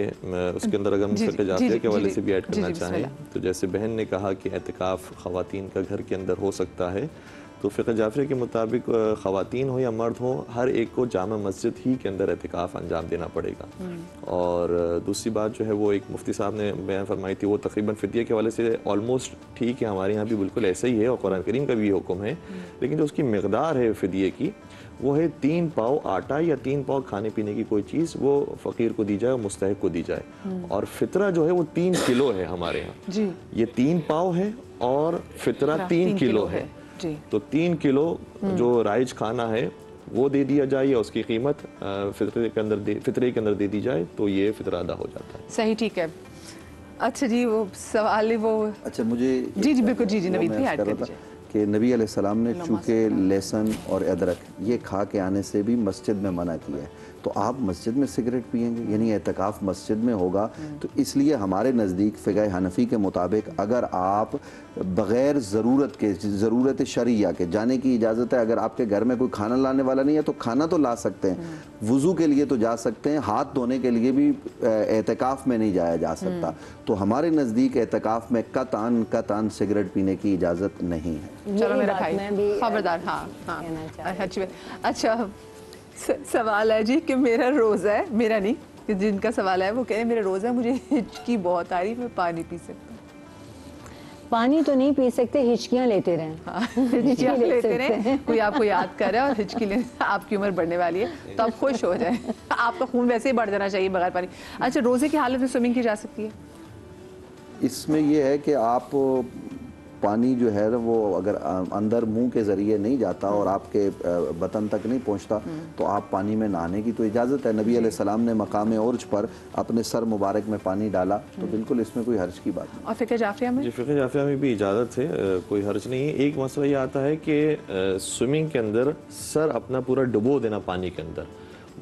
उसके अंदर अगर हम फ़िक़्ह जाफ़िया के हवाले से भी ऐड करना चाहें, तो जैसे बहन ने कहा कि एहतिकाफ़ ख़वातीन का घर के अंदर हो सकता है, तो फ़िक़्ह जाफ़िया के मुताबिक ख़वातीन हो या मर्द हो, हर एक को जामा मस्जिद ही के अंदर एहतिकाफ़ अंजाम देना पड़ेगा। और दूसरी बात जो है वो एक मुफ्ती साहब ने बयान फरमाई थी, वो तकरीबन फ़िदिया के हवाले से ऑलमोस्ट ठीक है, हमारे यहाँ भी बिल्कुल ऐसा ही है और कुरान करीम का भी ये हुक्म है, लेकिन जो उसकी मकदार है फ़िदिये की वो है 3 पाव आटा या 3 पाव खाने पीने की कोई चीज़ वो फ़कीर को दी जाए और मुस्तहिक को दी जाए। और फ़ितरा जो है वो 3 किलो है हमारे यहाँ जी। ये 3 पाव है और फ़ितरा 3 किलो है जी। तो 3 किलो जो राइज खाना है वो दे दिया जाए या उसकी कीमत फ़ितरे के अंदर दे दी जाए, तो ये फ़ितरा अदा हो जाता है। सही, ठीक है। अच्छा जी, वो सवाल है वो, अच्छा मुझे जी बिल्कुल जी नवीद भी ऐड कर दीजिए कि नबी अलैहिस्सलाम ने चूँकि लहसुन और अदरक ये खा के आने से भी मस्जिद में मना किया है, तो आप मस्जिद में सिगरेट पिएंगे, यानी एतकाफ़ मस्जिद में होगा। तो इसलिए हमारे नज़दीक फ़िक़्ह हनफ़ी के मुताबिक अगर आप बग़ैर ज़रूरत शरिया के जाने की इजाज़त है, अगर आपके घर में कोई खाना लाने वाला नहीं है तो खाना तो ला सकते हैं, वज़ू के लिए तो जा सकते हैं, हाथ धोने के लिए भी एतकाफ़ में नहीं जाया जा सकता। तो हमारे नज़दीक एतकाफ़ में कतअन सिगरेट पीने की इजाज़त नहीं है। चलो मेरा भाई खबरदार। हाँ अच्छा सवाल है जी कि मेरा रोज़ा है, मेरा नहीं, कि जिनका सवाल है वो कह रहे मेरा रोज़ा है, मुझे हिचकी बहुत आ रही, मैं पानी पी सकता हूँ? पानी तो नहीं पी सकते, हिचकियाँ लेते रहें। हाँ, हिचकियाँ लेते रहें, कोई आपको याद कर रहा है और हिचकी ले, आपकी उम्र बढ़ने वाली है तो आप खुश हो जाएं, आपका खून वैसे ही बढ़ जाना चाहिए बगैर पानी। अच्छा, रोज़े की हालत में स्विमिंग की जा सकती है? इसमें यह है कि आप पानी जो है वो अगर अंदर मुंह के ज़रिए नहीं जाता और आपके बतन तक नहीं पहुंचता तो आप पानी में नहाने की तो इजाज़त है। नबी अलैहिस्सलाम ने मकाम उर्ज पर अपने सर मुबारक में पानी डाला, तो बिल्कुल इसमें कोई हर्ज की बात नहीं। और फ़िक़्ह जाफ़िया में? जी, फ़िक़्ह जाफ़िया में भी इजाज़त है, कोई हर्ज नहीं है। एक मसला ये आता है कि स्विमिंग के अंदर सर अपना पूरा डुबो देना पानी के अंदर,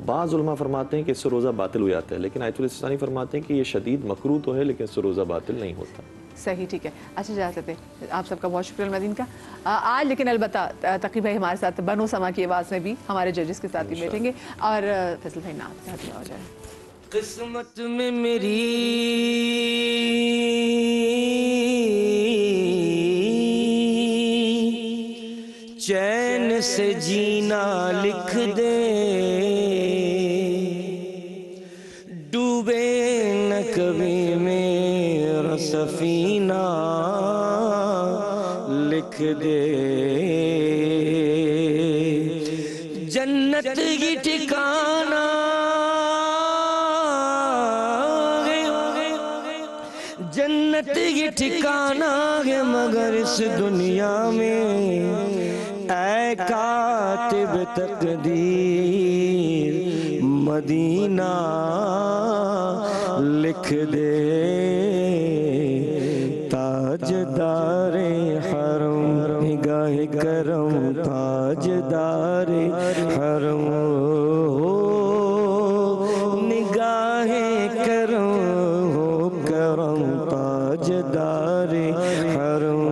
बाज़ उलमा फरमाते हैं कि इससे रोज़ा बातिल हो जाता है, लेकिन आयतुल इस्तिस्नी फरमाते हैं कि ये शदीद मकरूह तो है लेकिन इससे रोज़ा बातिल नहीं होता। सही, ठीक है। अच्छा जा सकते हैं, आप सबका बहुत शुक्रिया मदीन का आज, लेकिन अलबत्ता तकी भाई हमारे साथ बनो समा की आवाज़ में भी हमारे जजेस के साथ ही बैठेंगे और फैसल भाई नाम हो जाए। किस्मत में मेरी चैन से जीना लिख दे, डूबे न कभी मेरा सफीना लिख दे, जन्नत की ठिकाना जन्नत की ठिकाना है मगर इस दुनिया में ऐ कातिब तकदीर मदीना लिख दे, ताजदारे हरम निगाह करम, ताजदारे हरम निगाह करम हो करम, ताजदारे हरम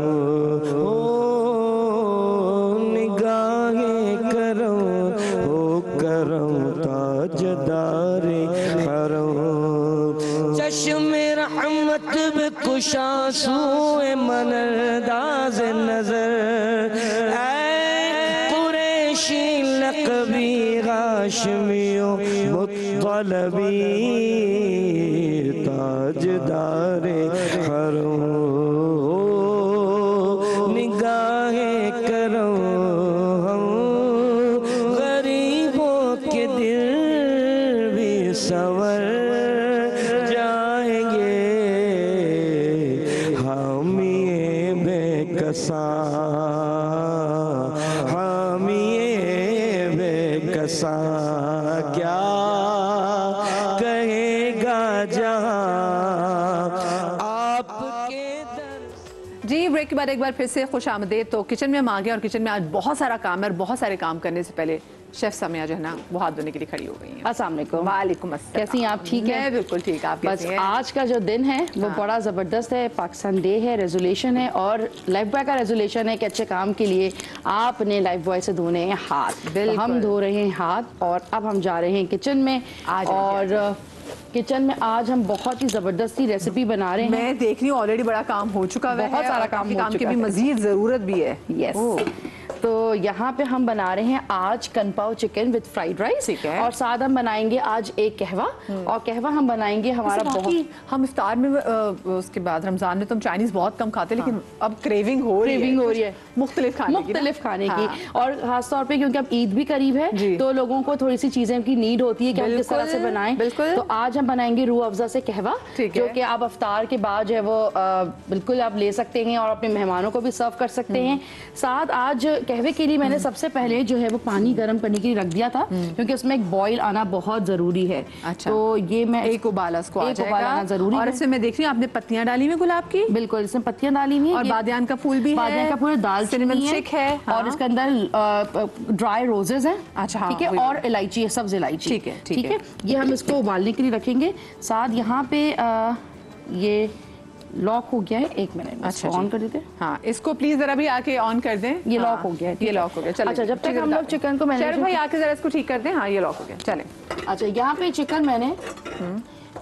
निगाह करम हो करम, ताजदारे हरम, चश्मे रहमत बेकुशा सूए मनरदाज नजर, ऐ कुरैशी लक़बी हाशमियो मुत्तलबी, ताजदारे हरम निगाहे करो, हम गरीबों के दिल भी और एक बार फिर से खुश आमदेद। तो किचन में हम आ गए और किचन में आज बहुत सारा काम है और बहुत सारे काम करने से पहले शेफ समिया जो है ना वो हाथ धोने के लिए खड़ी हो गई हैं। अस्सलाम वालेकुम। वालेकुम अस्सलाम। कैसी हैं आप? ठीक है, मैं बिल्कुल ठीक। आप बस कैसी हैं? आज का जो दिन है वो बड़ा ज़बरदस्त है। पाकिस्तान डे है, रेजोल्यूशन है और लाइफ बॉय का रेजोल्यूशन है कि अच्छे काम के लिए आपने लाइफ बॉय से धोने हैं हाथ। तो हम धो रहे हैं हाथ और अब हम जा रहे हैं किचन में। और किचन में आज हम बहुत ही ज़बरदस्ती रेसिपी बना रहे हैं। मैं देख रही हूँ ऑलरेडी बड़ा काम हो चुका है, बहुत सारा काम हो की चुका भी है। मजीद ज़रूरत भी है। यस, तो यहाँ पे हम बना रहे हैं आज कनपाव चिकन विद फ्राइड राइस। ठीक है। और साथ हम बनाएंगे आज एक कहवा। और कहवा हम बनाएंगे हमारा बहुत, हम इफ्तार में उसके बाद रमजान में तो हम चाइनीज बहुत कम खाते हैं, लेकिन अब क्रेविंग हो रही है मुख्तलिफ खाने की। और खास तौर पे क्योंकि अब ईद भी करीब है तो लोगों को थोड़ी सी चीजें की नीड होती है कि हम किस तरह से बनाएं। तो आज हम बनाएंगे रूह अफ़ज़ा से कहवा, जो कि आप इफ्तार के बाद जो है वो बिल्कुल आप ले सकते हैं और अपने मेहमानों को भी सर्व कर सकते हैं। साथ आज कहवे के लिए मैंने सबसे पहले जो है वो पानी गर्म करने के लिए रख दिया था, क्योंकि उसमें एक बॉईल आना बहुत जरूरी है। अच्छा। तो ये मैं एक उबाला इसको आ जाएगा। आना जरूरी और है। इसमें मैं देख रही हूँ आपने पत्तियां डाली हुई गुलाब की। बिल्कुल, इसमें पत्तियां डाली हुई हैं और बादियान का फूल भी है, बादियान का फूल, दालचीनी है और इसके अंदर ड्राई रोजेज हैं। अच्छा, ठीक है, और इलायची है, सब्ज इलायची। ठीक है, ठीक है। ये हम इसको उबालने के लिए रखेंगे। साथ यहाँ पे ये लॉक हो गया है, 1 मिनट। अच्छा, ऑन कर देते हैं। हाँ, इसको प्लीज जरा भी आके ऑन कर दें। ये लॉक हो गया है, ये लॉक हो गया। चलो, अच्छा, जब तक हम लोग चिकन को मैंने भाई आके जरा इसको ठीक कर दें। हाँ, ये लॉक हो गया। चलें। अच्छा, यहाँ पे चिकन मैंने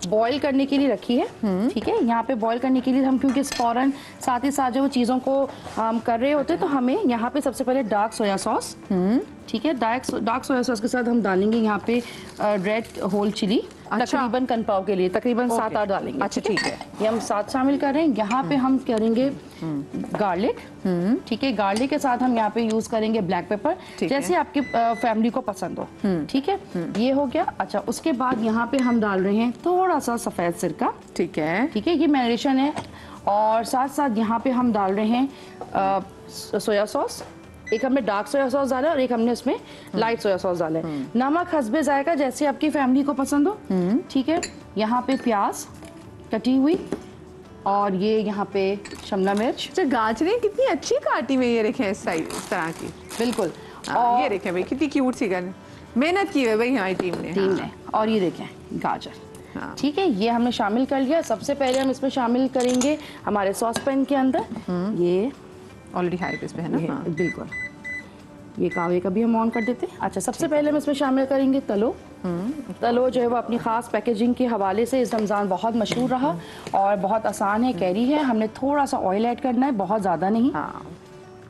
बॉईल करने के लिए रखी है। ठीक है, यहाँ पे बॉईल करने के लिए हम, क्योंकि फौरन साथ ही साथ जो चीज़ों को हम कर रहे होते हैं, तो हमें यहाँ पे सबसे पहले डार्क सोया सॉस, ठीक है, डार्क सोया सॉस के साथ हम डालेंगे यहाँ पे रेड होल चिली। तकरीबन कनपाव के लिए तकरीबन 7-8 डालेंगे। अच्छा, ठीक है, ये हम 7 शामिल कर रहे हैं। यहाँ पे हम करेंगे गार्लिक। ठीक है, गार्लिक के साथ हम यहाँ पे यूज करेंगे ब्लैक पेपर, जैसे आपकी फैमिली को पसंद हो। ठीक है, ये हो गया। अच्छा, उसके बाद यहाँ पे हम डाल रहे हैं थोड़ा सा सफेद सिरका। ठीक है, ठीक है, ये मैरिनेशन है। और साथ साथ यहाँ पे हम डाल रहे हैं सोया सॉस। एक हमने डार्क सोया सॉस डाला और एक हमने इसमें लाइट सोया सॉस डाला है। नमक हस्बे जायका, जैसे आपकी फैमिली को पसंद हो। ठीक है, यहाँ पे प्याज कटी हुई और ये यहाँ पे शिमला मिर्च। अच्छा, गाजरें कितनी अच्छी काटी हुई, ये देखें इस तरह की। बिल्कुल। और ये देखें भाई कितनी क्यूट सी कर मेहनत की है भाई हमारी टीम ने। और ये देखें गाजर। ठीक है, ये हमने शामिल कर लिया। सबसे पहले हम इसमें शामिल करेंगे हमारे सॉस पैन के अंदर, ये ऑलरेडी हाई पे है ना। बिल्कुल, ये कावे का भी हम ऑन कर देते हैं। अच्छा, सबसे पहले हम इसमें शामिल करेंगे तलो। तलो जो है वो अपनी खास पैकेजिंग के हवाले से इस रमज़ान बहुत मशहूर रहा और बहुत आसान है, कैरी है। हमने थोड़ा सा ऑयल ऐड करना है, बहुत ज़्यादा नहीं।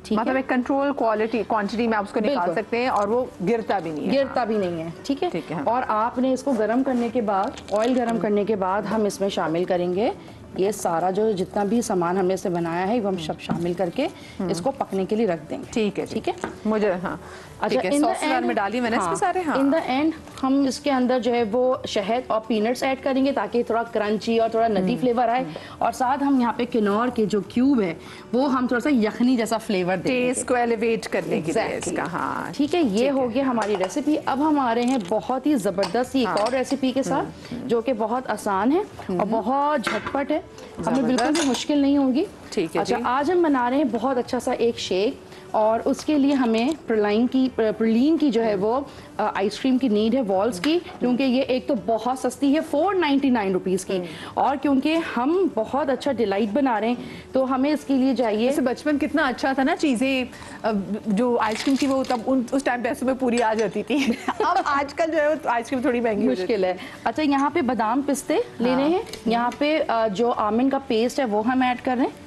ठीक मतलब एक कंट्रोल क्वांटिटी में आप उसको निकाल सकते हैं और वो गिरता भी नहीं है। ठीक है। और आपने इसको गर्म करने के बाद, ऑयल गर्म करने के बाद हम इसमें शामिल करेंगे ये सारा जो जितना भी सामान हमने इसे बनाया है वो हम सब शामिल करके इसको पकने के लिए रख देंगे। ठीक है, ठीक है। मुझे हाँ, अच्छा, सॉस में डाली मैंने इसमें सारे। हाँ, इन द एंड हम इसके अंदर जो है वो शहद और पीनट्स ऐड करेंगे ताकि थोड़ा क्रंची और थोड़ा नटी फ्लेवर आए। और साथ हम यहाँ पे किनौर के जो क्यूब है वो हम थोड़ा सा यखनी जैसा फ्लेवर देंगे, टेस्ट को एलिवेट करने के लिए इसका। हाँ, ठीक है, ये हो गया हमारी रेसिपी। अब हम आ रहे हैं बहुत ही जबरदस्त एक और रेसिपी के साथ, जो कि बहुत आसान है और बहुत झटपट है, हमें बिल्कुल भी मुश्किल नहीं होगी। ठीक है। अच्छा, आज हम बना रहे हैं बहुत अच्छा सा एक शेक और उसके लिए हमें प्रलीन की जो है वो आइसक्रीम की नीड है, वॉल्स की, क्योंकि ये एक तो बहुत सस्ती है 499 रुपीज़ की, और क्योंकि हम बहुत अच्छा डिलाइट बना रहे हैं तो हमें इसके लिए चाहिए। जैसे बचपन कितना अच्छा था ना, चीज़ें जो आइसक्रीम थी वो तब उस टाइम पैसों में पूरी आ जाती थी। अब आजकल जो है आइसक्रीम थोड़ी महंगी मुश्किल है। अच्छा, यहाँ पे बादाम पिस्ते लेने हैं, यहाँ पे जो आमंड का पेस्ट है वो हम ऐड कर रहे हैं।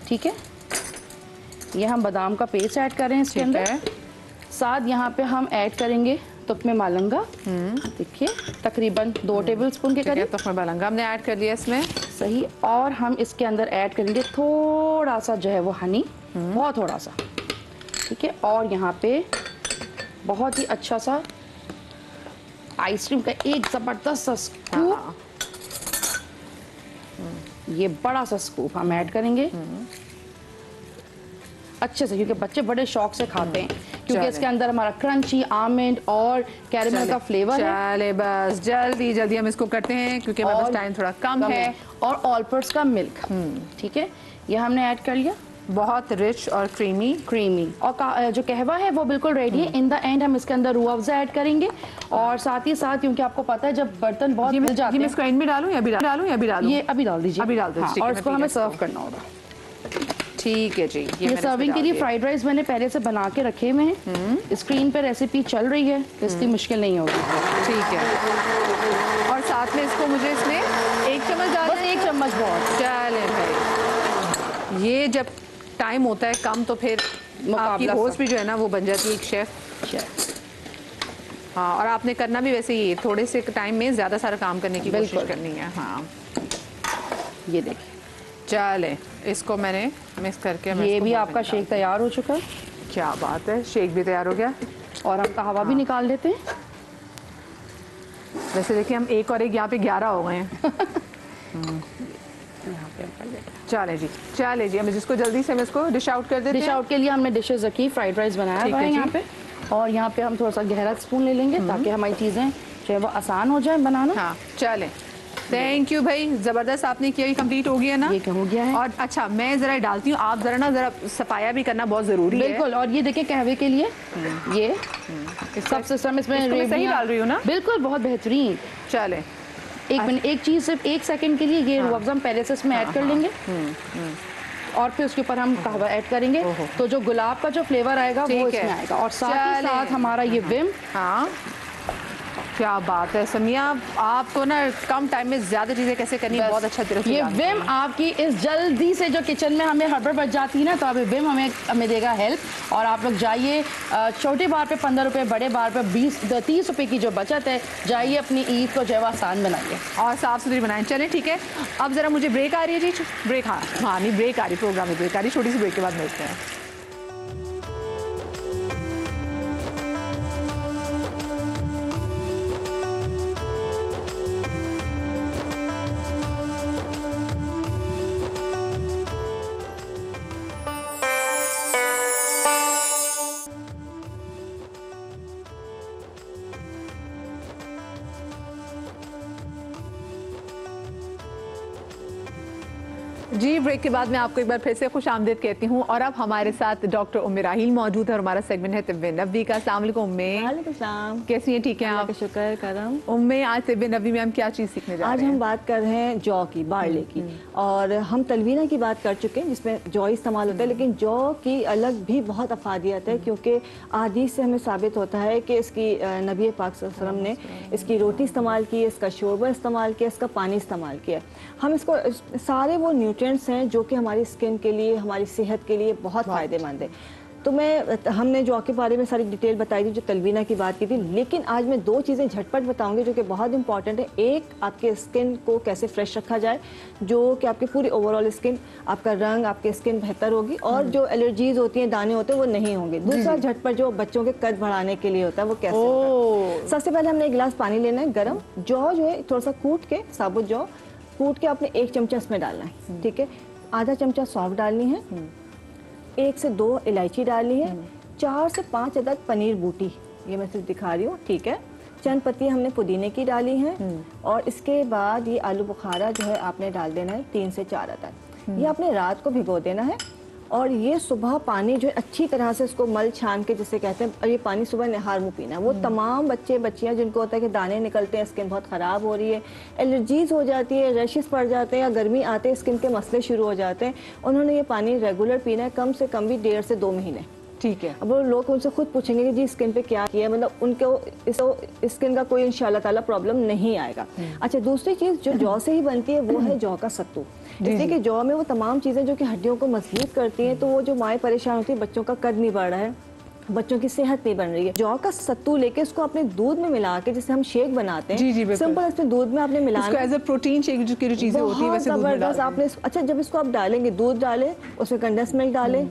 ठीक है, ये हम बादाम का पेस्ट ऐड कर रहे हैं इसके अंदर। साथ यहाँ पे हम ऐड करेंगे तुकमे मालंगा। देखिए, तकरीबन 2 टेबलस्पून के करीब तुकमे मालंगा हमने ऐड कर लिया इसमें। सही। और हम इसके अंदर ऐड करेंगे थोड़ा सा जो है वो हनी, बहुत थोड़ा सा। ठीक है, और यहाँ पे बहुत ही अच्छा सा आइसक्रीम का एक जबरदस्त सा स्कूप, ये बड़ा सा स्कूप हम ऐड करेंगे अच्छे से, क्योंकि बच्चे बड़े शौक से खाते हैं, क्योंकि इसके अंदर हमारा क्रंची आमंड और कैरेमल का फ्लेवर है। चले बस जल्दी जल्दी हम इसको करते हैं क्योंकि हमारे पास टाइम थोड़ा कम है। और ऑलपर्स का मिल्क। ठीक है, ये हमने ऐड कर लिया। बहुत रिच और क्रीमी। और जो कहवा है वो बिल्कुल रेडी है। इन द एंड हम इसके अंदर रूह अफ़ज़ा ऐड करेंगे और साथ ही साथ क्योंकि आपको पता है जब बर्तन बहुत मिल जाते हैं। इसको एंड में डालूं या अभी डालूं? ये अभी डाल दीजिए। अभी डाल दो। हाँ, और इसको हमें सर्व करना होगा। ठीक है जी। ये सर्विंग के लिए फ्राइड राइस मैंने पहले से बना के रखे हुए हैं। स्क्रीन पे रेसिपी चल रही है तो इसकी मुश्किल नहीं होगी। ठीक है। और साथ में इसको मुझे इसमें 1 चम्मच डालना बस 1 चम्मच बहुत। चले भाई, ये जब टाइम होता है कम तो फिर आपकी होस्ट भी जो है ना वो बन जाती है एक शेफ। हाँ, और आपने करना भी वैसे ही थोड़े से टाइम में ज़्यादा सारा काम करने की कोशिश करनी है। हाँ, ये देखिए। चले इसको मैंने मिक्स करके ये भी आपका शेक तैयार हो चुका है। क्या बात है, शेक भी तैयार हो गया। और हम कहवा भी निकाल लेते हैं। वैसे देखिए हम 1 और 1 यहाँ पे 11 हो गए हैं। चले जी हम इसको जल्दी से हम इसको डिश आउट कर देते हैं। डिश आउट के लिए हमने डिशेस रखी, फ्राइड राइस बनाया हुआ है यहाँ पे। और यहाँ पे हम थोड़ा सा गहरा स्पून ले लेंगे ताकि हमारी चीज़ें जो है वो आसान हो जाए बनाना। हाँ, चले। थैंक यू भाई, जबरदस्त आपने किया। कंप्लीट हो गया ना? ये हो गया है। और अच्छा मैं जरा डालती हूँ, आप जरा सफाया भी करना बहुत जरूरी है। बिल्कुल। और ये देखिए कहवे के लिए ये सब सिस्टम इसमें सही डाल रही हूँ ना? बिल्कुल, बहुत बेहतरीन। चले 1 मिनट, एक चीज सिर्फ 1 सेकंड के लिए ये रूह अफ़ज़ा हम पहले से इसमें ऐड कर लेंगे। और फिर उसके ऊपर हम कहवा ऐड करेंगे तो जो गुलाब का जो फ्लेवर आएगा वो इसमें आएगा। और साथ ही साथ हमारा ये विम। हाँ, क्या बात है समिया, आपको ना कम टाइम में ज्यादा चीजें कैसे करनी है बहुत अच्छा तरीके ये विम आपकी इस जल्दी से जो किचन में हमें हड़बड़ बच जाती है ना, तो अभी विम हमें देगा हेल्प। और आप लोग जाइए, छोटे बार पे 15 रुपए, बड़े बार पे 20-30 रुपए की जो बचत है, जाइए अपनी ईद को जो है आसान बनाइए और साफ सुथरी बनाएं। चलें ठीक है, अब जरा मुझे ब्रेक आ रही है जी। ब्रेक, हाँ नहीं ब्रेक आ रही, प्रोग्राम में ब्रेक आ रही, छोटी सी ब्रेक के बाद मिलते हैं। जी, ब्रेक के बाद मैं आपको एक बार फिर से खुश आमदीद कहती हूँ। और अब हमारे साथ डॉक्टर उम्मे राहील मौजूद है और हमारा सेगमेंट है तिब्बे नबवी का। अस्सलाम वालेकुम उम्मे। वालेकुम सलाम। कैसी हैं? ठीक हैं आप? शुक्र करम। उम्मे, आज तिब्बे नबवी में हम क्या चीज़ सीखने जा रहे हैं? आज हम बात कर रहे हैं जौ की, बारले की। और हम तलवीना की बात कर चुके हैं जिसमें जौ इस्तेमाल होता है, लेकिन जौ की अलग भी बहुत अफादियत है क्योंकि अहादीस से हमें साबित होता है कि इसकी नबी पाक सल्लल्लाहु अलैहि वसल्लम ने इसकी रोटी इस्तेमाल की, इसका शोरबा इस्तेमाल किया, इसका पानी इस्तेमाल किया। हम इसको सारे वो न्यूट्रिएंट्स हैं जो कि हमारी स्किन के लिए, हमारी सेहत के लिए बहुत फ़ायदेमंद है। तो हमने जौ के बारे में सारी डिटेल बताई थी, जो तलवीना की बात की थी, लेकिन आज मैं 2 चीज़ें झटपट बताऊंगी जो कि बहुत इंपॉर्टेंट है। एक, आपके स्किन को कैसे फ्रेश रखा जाए, जो कि आपकी पूरी ओवरऑल स्किन, आपका रंग, आपकी स्किन बेहतर होगी और जो एलर्जीज होती हैं, दाने होते हैं, वो नहीं होंगे। दूसरा झटपट जो बच्चों के कद बढ़ाने के लिए होता है वो कैसे होता है। सबसे पहले हमने 1 गिलास पानी लेना है गर्म। जौ जो है थोड़ा सा कूट के, साबुत जौ कूट के आपने 1 चमचा इसमें डालना है, ठीक है। आधा चमचा सौंफ डालनी है, 1 से 2 इलायची डालनी है, 4 से 5 अदद पनीर बूटी, ये मैं सिर्फ दिखा रही हूँ, ठीक है। चंद पत्ती हमने पुदीने की डाली हैं। और इसके बाद ये आलू बुखारा जो है आपने डाल देना है 3 से 4 अदद। ये आपने रात को भिगो देना है और ये सुबह पानी जो है अच्छी तरह से इसको मल छान के जिसे कहते हैं, और ये पानी सुबह निहार मुँह पीना है। वो तमाम बच्चे बच्चियाँ जिनको होता है कि दाने निकलते हैं, स्किन बहुत ख़राब हो रही है, एलर्जीज हो जाती है, रैशेस पड़ जाते हैं या गर्मी आते हैं, स्किन के मसले शुरू हो जाते हैं, उन्होंने ये पानी रेगुलर पीना है, कम से कम भी 1.5 से 2 महीने, ठीक है। अब वो लोग उनसे खुद पूछेंगे कि जी स्किन पे क्या किया है, मतलब उनको स्किन का कोई इंशाल्लाह ताला प्रॉब्लम नहीं आएगा। अच्छा, दूसरी चीज़ जो जौ से ही बनती है वो है जौ का सत्तू। इसलिए कि जौ में वो तमाम चीज़ें जो कि हड्डियों को मजबूत करती हैं, तो वो जो माएँ परेशान होती है बच्चों का कद नहीं बढ़ रहा है, बच्चों की सेहत नहीं बन रही है, जौ का सत्तू लेके उसको अपने दूध में मिला के, जिसे हम शेक बनाते हैं, जी, सिंपल इसमें दूध में आपने मिलाना, इसको एज अ प्रोटीन शेक जो की चीजें होती है वैसे दूध में डाल आपने। अच्छा, जब इसको आप डालेंगे, दूध डालें, उसमें कंडेंस मिल्क डालें,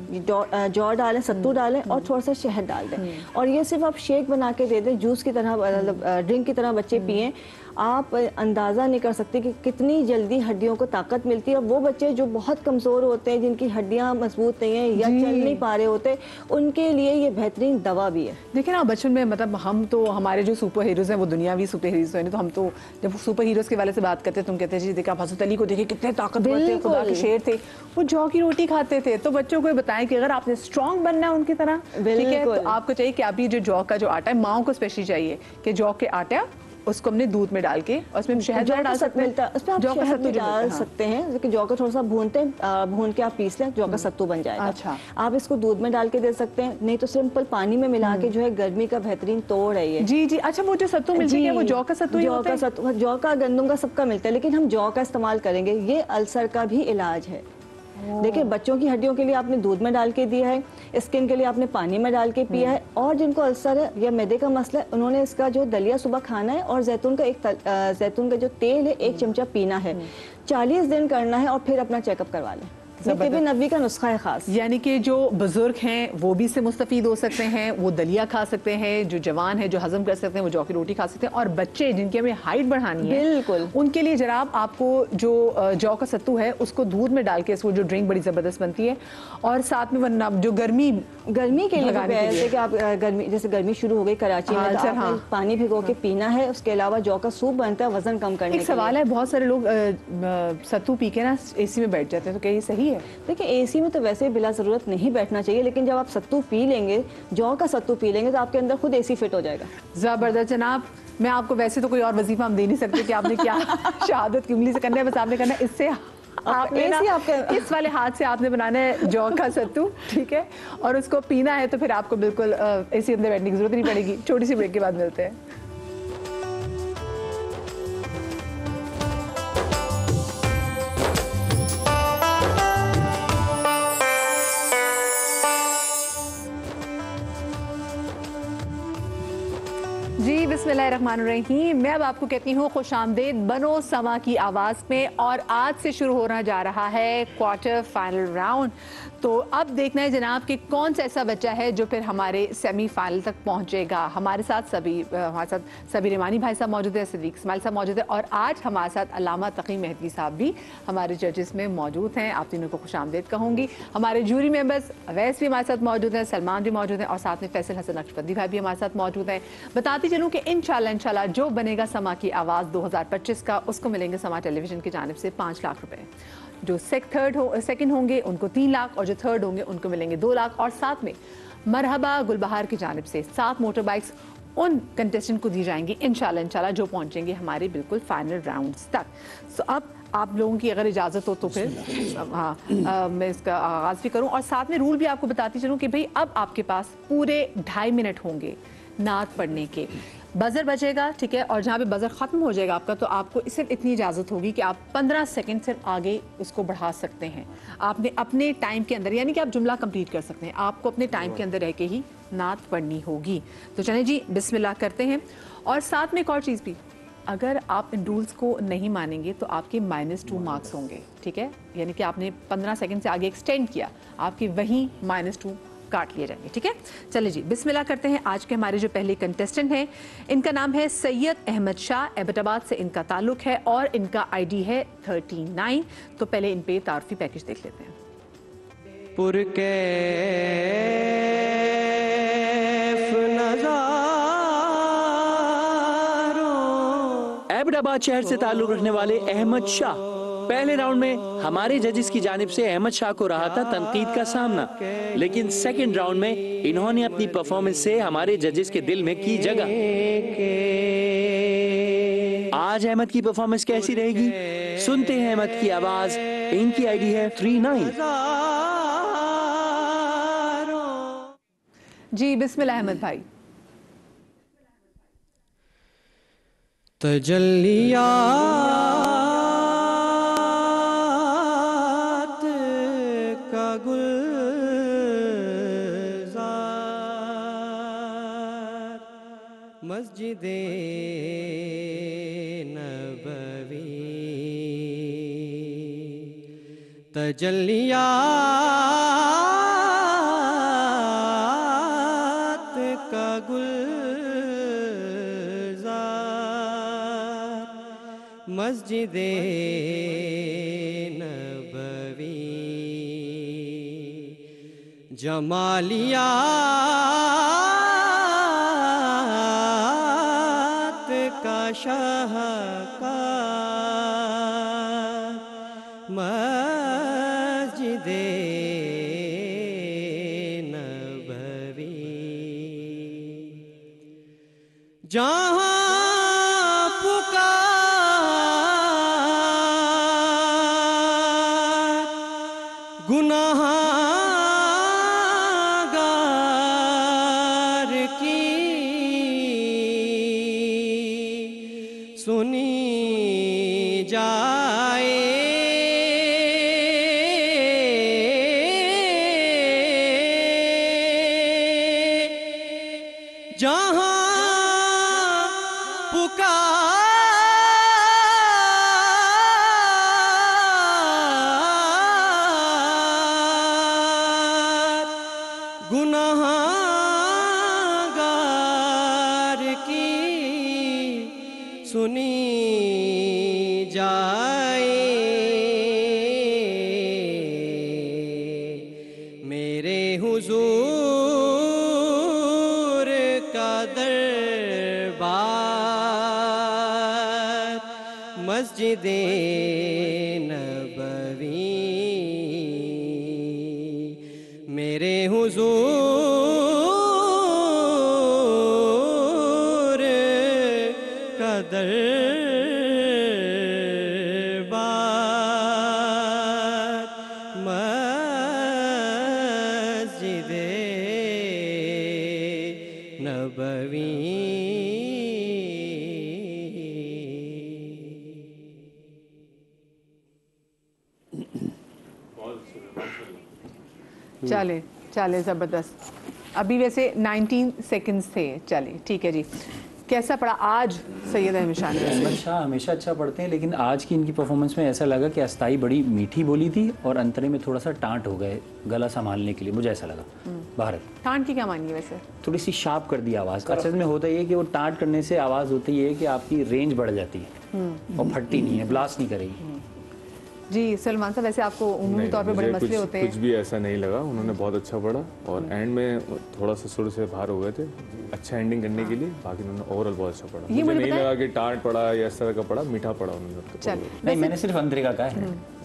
जौ डालें, सत्तू डालें और थोड़ा सा शहद डाल दें और ये सिर्फ आप शेक बना के दे दें, जूस की तरह, मतलब ड्रिंक की तरह बच्चे पिएं। आप अंदाज़ा नहीं कर सकते कि कितनी जल्दी हड्डियों को ताकत मिलती है। और वो बच्चे जो बहुत कमज़ोर होते हैं, जिनकी हड्डियां मजबूत नहीं है या चल नहीं पा रहे होते, उनके लिए ये बेहतरीन दवा भी है। देखिए ना बचपन में मतलब हम तो हमारे जो सुपर हीरोज हैं वो दुनियावी सुपर हीरोज हैं, तो हम तो जब सुपर हीरोज के वाले से बात करते तुम कहते हैं जी देखा आप हसरत अली को देखिए कितने ताकतवर थे, खुदा के शेर थे, वो जौ की रोटी खाते थे। तो बच्चों को बताएं कि अगर आपने स्ट्रांग बनना है उनकी तरह, ठीक है, तो आपको चाहिए कि आप ये जो जौ का जो आटा है, माओ को स्पेशली चाहिए कि जौ के आटा उसको हमने दूध में डाल के और उसमें शहद डाल सकते हैं, उसमें आप शहद भी डाल सकते हैं, क्योंकि जौ को थोड़ा सा भून के आप पीस लें, जौ का सत्तू बन जाएगा। अच्छा। आप इसको दूध में डाल के दे सकते हैं, नहीं तो सिंपल पानी में मिला के जो है गर्मी का बेहतरीन तोड़ है ये। जी जी। अच्छा वो जो सत्तू मिलता है वो जौ का सत्तू ही होता है? जौ का, गंदम का सबका मिलता है, लेकिन हम जौ का इस्तेमाल करेंगे। ये अल्सर का भी इलाज है। देखिए बच्चों की हड्डियों के लिए आपने दूध में डाल के दिया है, स्किन के लिए आपने पानी में डाल के पिया है, और जिनको अल्सर है या मैदे का मसला है उन्होंने इसका जो दलिया सुबह खाना है और जैतून का जो तेल है 1 चमचा पीना है, 40 दिन करना है और फिर अपना चेकअप करवा लें। ये नबी का नुस्खा है खास। यानी कि जो बुजुर्ग हैं वो भी इससे मुस्तफीद हो सकते हैं, वो दलिया खा सकते हैं, जो जवान है जो हजम कर सकते हैं वो जौ की रोटी खा सकते हैं, और बच्चे जिनकी हमें हाइट बढ़ानी है बिल्कुल उनके लिए जनाब आपको जो जौ का सत्तू है उसको दूध में डाल के इसको जो ड्रिंक बड़ी जबरदस्त बनती है, और साथ में वरना जो गर्मी के लिए जैसे कि आप गर्मी शुरू हो गई कराची में, तो आप पानी भिगो के पीना है। उसके अलावा जौ का सूप बनता है वजन कम करने के लिए। एक सवाल है, बहुत सारे लोग सत्तू पी के ना एसी में बैठ जाते हैं, तो क्या ये सही है? देखिए एसी में तो वैसे बिला ज़रूरत नहीं बैठना चाहिए, लेकिन जब आप सत्तू पी लेंगे, जौ का सत्तू पी लेंगे, तो आपके अंदर खुद एसी फिट हो जाएगा। जबरदस्त जनाब। मैं आपको वैसे तो कोई और वजीफा हम दे नहीं सकते कि आपने क्या शहादत की उंगली से करना है, बस आपने करना है इससे आपने ना इस वाले हाथ से आपने बनाना है जौ का सत्तू, ठीक है, और उसको पीना है, तो फिर आपको बिल्कुल एसी अंदर बैठने की जरूरत नहीं पड़ेगी। छोटी सी ब्रेक के बाद मिलते हैं। जी बिस्मिल्लाहिर्रहमानिर्रहीम। मैं अब आपको कहती हूँ खुशामदीद बनो समा की आवाज़ में, और आज से शुरू होना जा रहा है क्वार्टर फाइनल राउंड। तो अब देखना है जनाब कि कौन सा ऐसा बच्चा है जो फिर हमारे सेमीफाइनल तक पहुँचेगा। हमारे साथ सभी रिमानी भाई साहब मौजूद है, सदीक इस्माइल साहब मौजूद है, और आज हमारे साथ अल्लामा तकी मेहदी साहब भी हमारे जजेस में मौजूद हैं। आप तीनों को खुशामदीद कहूँगी। हमारे जूरी मेंबर्स अवैस भी हमारे साथ मौजूद हैं, सलमान भी मौजूद हैं, और साथ में फैसल हसन नक्शबंदी भाई भी हमारे साथ मौजूद हैं। बताती चलूँ कि इंशाल्लाह जो बनेगा समा की आवाज़ 2025 का, उसको मिलेंगे समा टेलीविजन की जानिब से 5 लाख रुपए। जो सेकंड होंगे उनको 3 लाख, और जो थर्ड होंगे उनको मिलेंगे 2 लाख, और साथ में मरहबा गुलबहार की जानिब से 7 मोटर बाइक्स उन कंटेस्टेंट को दी जाएंगी इंशाल्लाह जो पहुंचेंगे हमारे बिल्कुल फाइनल राउंड्स तक। सो अब आप लोगों की अगर इजाज़त हो तो फिर मैं इसका आगाज़ भी करूं, और साथ में रूल भी आपको बताती चलूं कि भाई अब आपके पास पूरे 2.5 मिनट होंगे नात पढ़ने के। बजर बजेगा, ठीक है, और जहाँ पे बजर ख़त्म हो जाएगा आपका, तो आपको सिर्फ इतनी इजाज़त होगी कि आप 15 सेकंड सिर्फ आगे उसको बढ़ा सकते हैं। आपने अपने टाइम के अंदर, यानी कि आप जुमला कंप्लीट कर सकते हैं, आपको अपने टाइम के अंदर रह के ही नात पढ़नी होगी। तो चलें जी बिस्मिल्लाह करते हैं। और साथ में एक और चीज़ भी, अगर आप इन रूल्स को नहीं मानेंगे तो आपके -2 मार्क्स होंगे, ठीक है, यानी कि आपने 15 सेकंड से आगे एक्सटेंड किया, आपकी वहीं -2 काट लिए जाएंगे, ठीक है। चलिए जी बिस्मिल्लाह करते हैं। आज के हमारे जो पहले कंटेस्टेंट हैं, इनका नाम है सैयद अहमद शाह, एबटाबाद से इनका ताल्लुक है, और इनका ID है 39। तो पहले इन पे तारफी पैकेज देख लेते हैं। एबटाबाद शहर से ताल्लुक रखने वाले अहमद शाह, पहले राउंड में हमारे जजेस की जानिब से अहमद शाह को रहा था तनकीद का सामना, लेकिन सेकंड राउंड में इन्होंने अपनी परफॉर्मेंस से हमारे जजेस के दिल में की जगह। आज अहमद की परफॉर्मेंस कैसी रहेगी, सुनते हैं अहमद की आवाज। इनकी ID है 39। जी बिस्मिल्लाह अहमद भाई। तजल्लियात का गुलजार मस्जिदे नबवी, तजल्लियात का गुलजार मस्जिदे नबवी, जमालिया शाहकार मस्जिदे नबवी, जहाँ पुकार गुनाहगार की सुनी जाए, जहाँ पुकार गुनाहगार की सुनी जाए, मेरे हुजूर का दरबार मस्जिदे नबवी, मेरे हुजूर का दरबार मस्जिदे नबवी। चले चले ज़बरदस्त। अभी वैसे 19 सेकंड्स थे, चले ठीक है जी। कैसा पड़ा आज सैयद अहमद शाह ने? अहमद शाह हमेशा अच्छा पढ़ते हैं, लेकिन आज की इनकी परफॉर्मेंस में ऐसा लगा कि अस्ताई बड़ी मीठी बोली थी और अंतरे में थोड़ा सा टांट हो गए गला संभालने के लिए, मुझे ऐसा लगा। भारत टांट की क्या मानिए वैसे? थोड़ी सी शार्प कर दी आवाज़। असल में होता ये है कि वो टांट करने से आवाज़ होती है कि आपकी रेंज बढ़ जाती है और फटती नहीं है, ब्लास्ट नहीं करेगी। जी सलमान साहब, वैसे आपको उमूमी तौर पे बड़े मसले होते हैं। कुछ भी ऐसा नहीं लगा, उन्होंने बहुत अच्छा पढ़ा और एंड में थोड़ा सा सुर से बाहर हो गए थे, अच्छा एंडिंग करने के लिए। बाकी उन्होंने ओवरऑल बहुत अच्छा पढ़ा, मुझे नहीं लगा कि टांट पड़ा या इस तरह का पड़ा, मीठा पड़ा उन्होंने। नहीं, मैंने सिर्फ अंतरे का कहा है,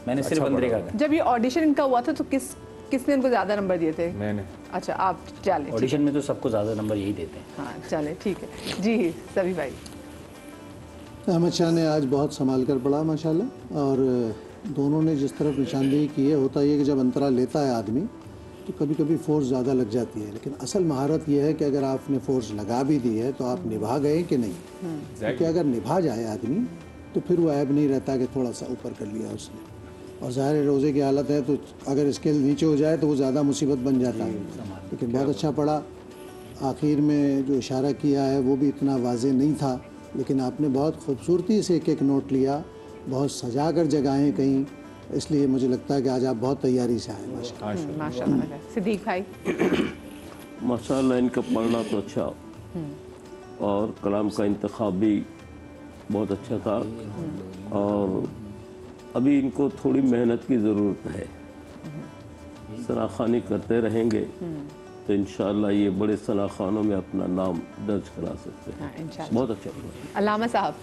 मैंने सिर्फ अंतरे का कहा। जब ये ऑडिशन इनका हुआ था तो किसने इनको ज़्यादा नंबर दिए थे? मैंने। अच्छा, आप चले। ऑडिशन में तो सबको ज़्यादा नंबर यही देते हैं। हाँ चले ठीक है जी। सभी भाई, अहमद शाह ने आज बहुत संभाल कर पढ़ा माशाल्लाह, और दोनों ने जिस तरफ निशानदेही की है, होता ये कि जब अंतरा लेता है आदमी तो कभी कभी फोर्स ज़्यादा लग जाती है, लेकिन असल महारत यह है कि अगर आपने फोर्स लगा भी दी है तो आप निभा गए कि नहीं। क्योंकि अगर निभा जाए आदमी तो फिर वो ऐब नहीं रहता कि थोड़ा सा ऊपर कर लिया उसने। और ज़ाहिर रोज़े की हालत है तो अगर स्केल नीचे हो जाए तो वो ज़्यादा मुसीबत बन जाता है। लेकिन बहुत अच्छा पढ़ा। आखिर में जो इशारा किया है वो भी इतना वाज़ेह नहीं था, लेकिन आपने बहुत खूबसूरती से एक एक नोट लिया, बहुत सजा कर जगाएँ कहीं, इसलिए मुझे लगता है कि आज आप बहुत तैयारी से आए। माशाल्लाह। सिद्दीक भाई, माशाल्लाह इनका पढ़ना तो अच्छा और कलाम का इंतखाब भी बहुत अच्छा था, और अभी इनको थोड़ी मेहनत की ज़रूरत है। सनाखानी करते रहेंगे तो इंशाअल्लाह ये बड़े सनाखानों में अपना नाम दर्ज करा सकते हैं। बहुत अच्छा पढ़ा। अल्लामा साहब।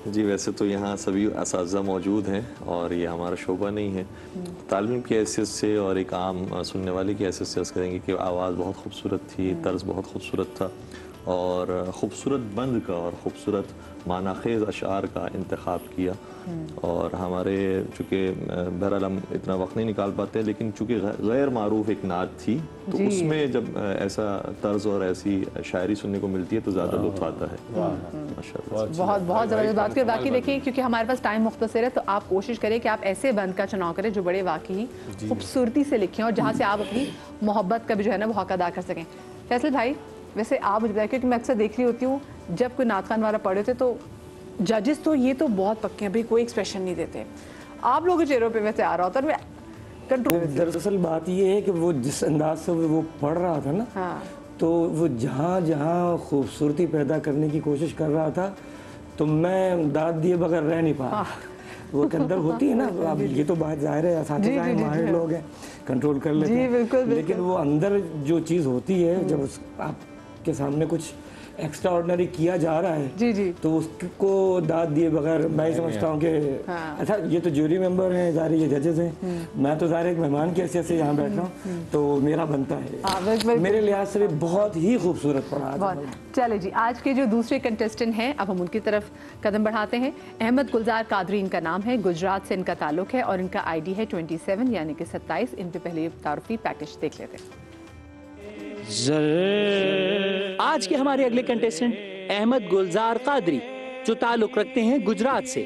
जी, वैसे तो यहाँ सभी असातिज़ा मौजूद हैं और ये हमारा शोबा नहीं है। तालिम की हैसियत से और एक आम सुनने वाले की हैसियत से अर्ज़ करेंगे कि आवाज़ बहुत खूबसूरत थी, तर्ज बहुत खूबसूरत था, और ख़ूबसूरत बंद का और ख़ूबसूरत मानाखेज़ अशार का इंतखाब किया। और हमारे चूँकि बहरहाल हम इतना वक्त नहीं निकाल पाते, लेकिन चूँकि गैर मारूफ एक नात थी तो उसमें जब ऐसा तर्ज और ऐसी शायरी सुनने को मिलती है तो ज़्यादा लुत्फ़ आता है। माशाअल्लाह, बहुत बहुत ज़बरदस्त बात की। बाकी देखिए, क्योंकि हमारे पास टाइम मुख्तसर है तो आप कोशिश करें कि आप ऐसे बंद का चुनाव करें जो बड़े वाकई खूबसूरती से लिखें और जहाँ से आप अपनी मोहब्बत का भी जो है ना वो हक अदा कर सकें। फैसल भाई, वैसे आप मुझे बताइए, क्योंकि मैं अक्सर देख रही होती हूँ जब कोई नात खान वाला पढ़े थे तो जजेस तो ये तो बहुत पक्के हैं भाई, कोई एक्सप्रेशन नहीं देते। आप लोगों के चेहरों पे वैसे आ रहा होता है, मैं कंट्रोल। दरअसल बात ये है कि वो जिस अंदाज से वो पढ़ रहा था ना, तो वो जहाँ जहाँ खूबसूरती पैदा करने की कोशिश कर रहा था तो मैं दाद दिए बगैर रह नहीं पा। वो के अंदर होती है ना, अब ये तो बात जाहिर है, असातिज़ा माहिर लोग हैं, कंट्रोल कर लेते हैं, लेकिन वो अंदर जो चीज़ होती है जब आपके सामने कुछ एक्स्ट्रा ऑर्डिनरी किया जा रहा है जी जी, तो उसको दाद दिए बगैर मैं समझता हूँ कि अच्छा ये तो जूरी मेंबर हैं, ज़ाहिर ये जजेस हैं, मैं तो ज़ाहिर एक मेहमान की हैसियत से यहाँ बैठ रहा हूँ तो मेरा बनता है, मेरे लिहाज से भी बहुत ही खूबसूरत पड़ा। चले जी, आज के जो दूसरे कंटेस्टेंट हैं अब हम उनकी तरफ कदम बढ़ाते हैं। अहमद गुलजार कादरी इनका नाम है, गुजरात से इनका ताल्लुक है और इनका आईडी है 27 यानी कि 27। इन पे पहले तारुफी पैकेज देख लेते हैं। आज के हमारे अगले कंटेस्टेंट अहमद गुलजार कादरी जो ताल्लुक रखते हैं गुजरात से।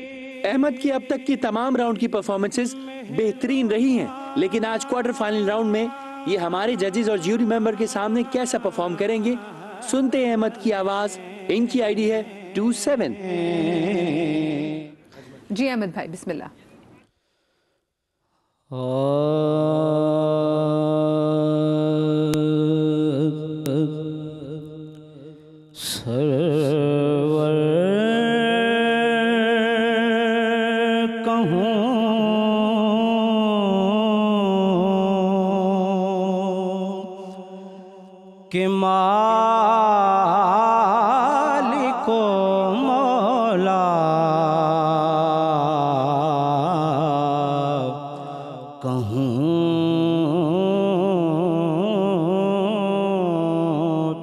अहमद की अब तक की तमाम राउंड की परफॉर्मेंसेस बेहतरीन रही हैं, लेकिन आज क्वार्टर फाइनल राउंड में ये हमारे जजेस और ज्यूरी मेंबर के सामने कैसा परफॉर्म करेंगे, सुनते हैं अहमद की आवाज। इनकी आईडी है 27। जी अहमद भाई बिस्मिल्लाह। सरवर कहूँ कि मालिको मौला कहूँ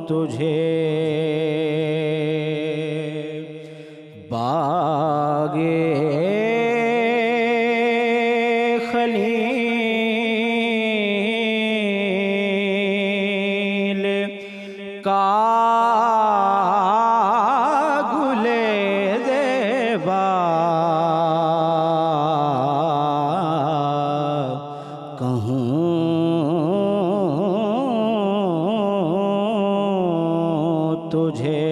तुझे बागे खलील का गुले देबा कहूँ तुझे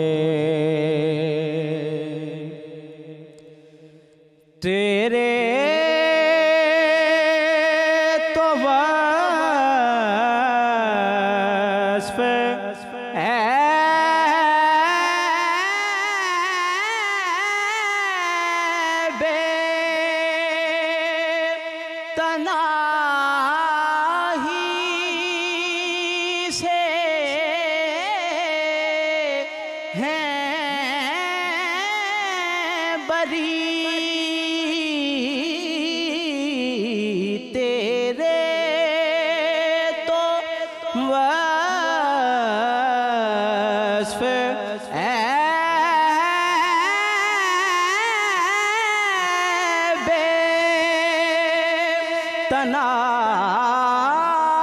तेरे तो वस्फ़ तनाही से हैं बरी तेरे तो वस्फ़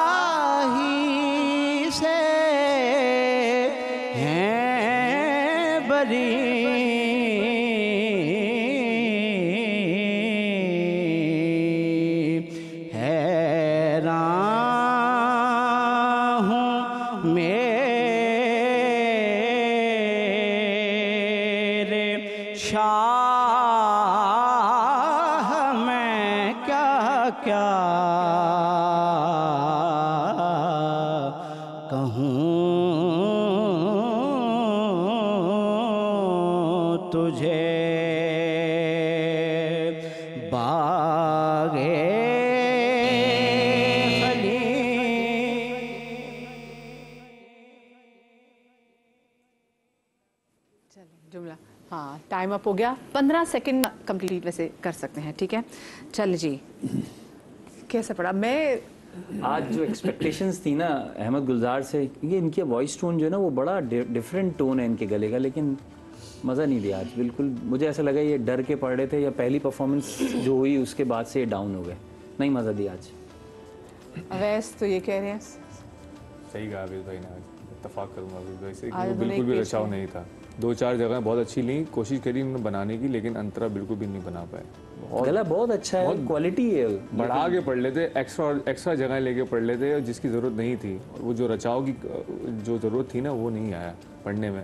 तनाही से हैं बरी हैरान हूँ मेरे शाह मैं क्या क्या कहूँ तुझे बागे जुमला हाँ टाइम अप हो गया। 15 सेकंड कंप्लीट वैसे कर सकते हैं, ठीक है। चल जी, कैसा पड़ा? मैं आज जो एक्सपेक्टेशंस थी ना अहमद गुलजार से, ये इनकी वॉइस टोन जो है ना वो बड़ा डिफरेंट टोन है इनके गले का, लेकिन मज़ा नहीं दिया आज बिल्कुल। मुझे ऐसा लगा ये डर के पड़ रहे थे या पहली परफॉर्मेंस जो हुई उसके बाद से ये डाउन हो गए, नहीं मज़ा दिया आज। अवैस तो ये कह रहे हैं सही कहा आबिद भाई ने, इत्तेफाक करूँगा आबिद भाई से कि वो बिल्कुल भी रचाव नहीं था। 2-4 जगह बहुत अच्छी ली, कोशिश करी उन्होंने बनाने की, लेकिन अंतरा बिल्कुल भी नहीं बना पाए। गला बहुत अच्छा है, क्वालिटी है, बढ़ा के पढ़ लेते, एक्स्ट्रा जगह लेके पढ़ लेते जिसकी ज़रूरत नहीं थी, और वो जो रचाव की जो ज़रूरत थी ना वो नहीं आया पढ़ने में।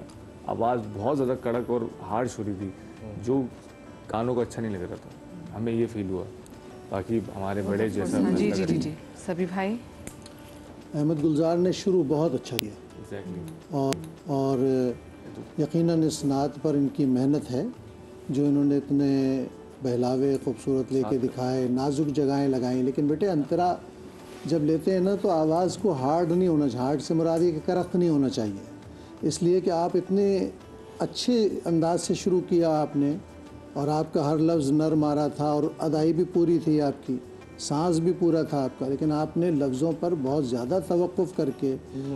आवाज़ बहुत ज़्यादा कड़क और हार्श हो रही थी जो कानों को अच्छा नहीं लग रहा था, हमें ये फील हुआ। बाकी हमारे बड़े जैसा जी जी जी जी सभी भाई। अहमद गुलजार ने शुरू बहुत अच्छा किया और यकीनन इस नात पर इनकी मेहनत है जो इन्होंने इतने बहलावे खूबसूरत लेके दिखाए, नाजुक जगहें लगाई। लेकिन बेटे अंतरा जब लेते हैं ना तो आवाज़ को हार्ड नहीं होना चाहिए, हार्ड से मुराद ये कि करख्त नहीं होना चाहिए। इसलिए कि आप इतने अच्छे अंदाज से शुरू किया आपने, और आपका हर लफ्ज़ नर्म आ रहा था और अदाई भी पूरी थी आपकी, सांस भी पूरा था आपका, लेकिन आपने लफ्ज़ों पर बहुत ज़्यादा तवक्कुफ़ करके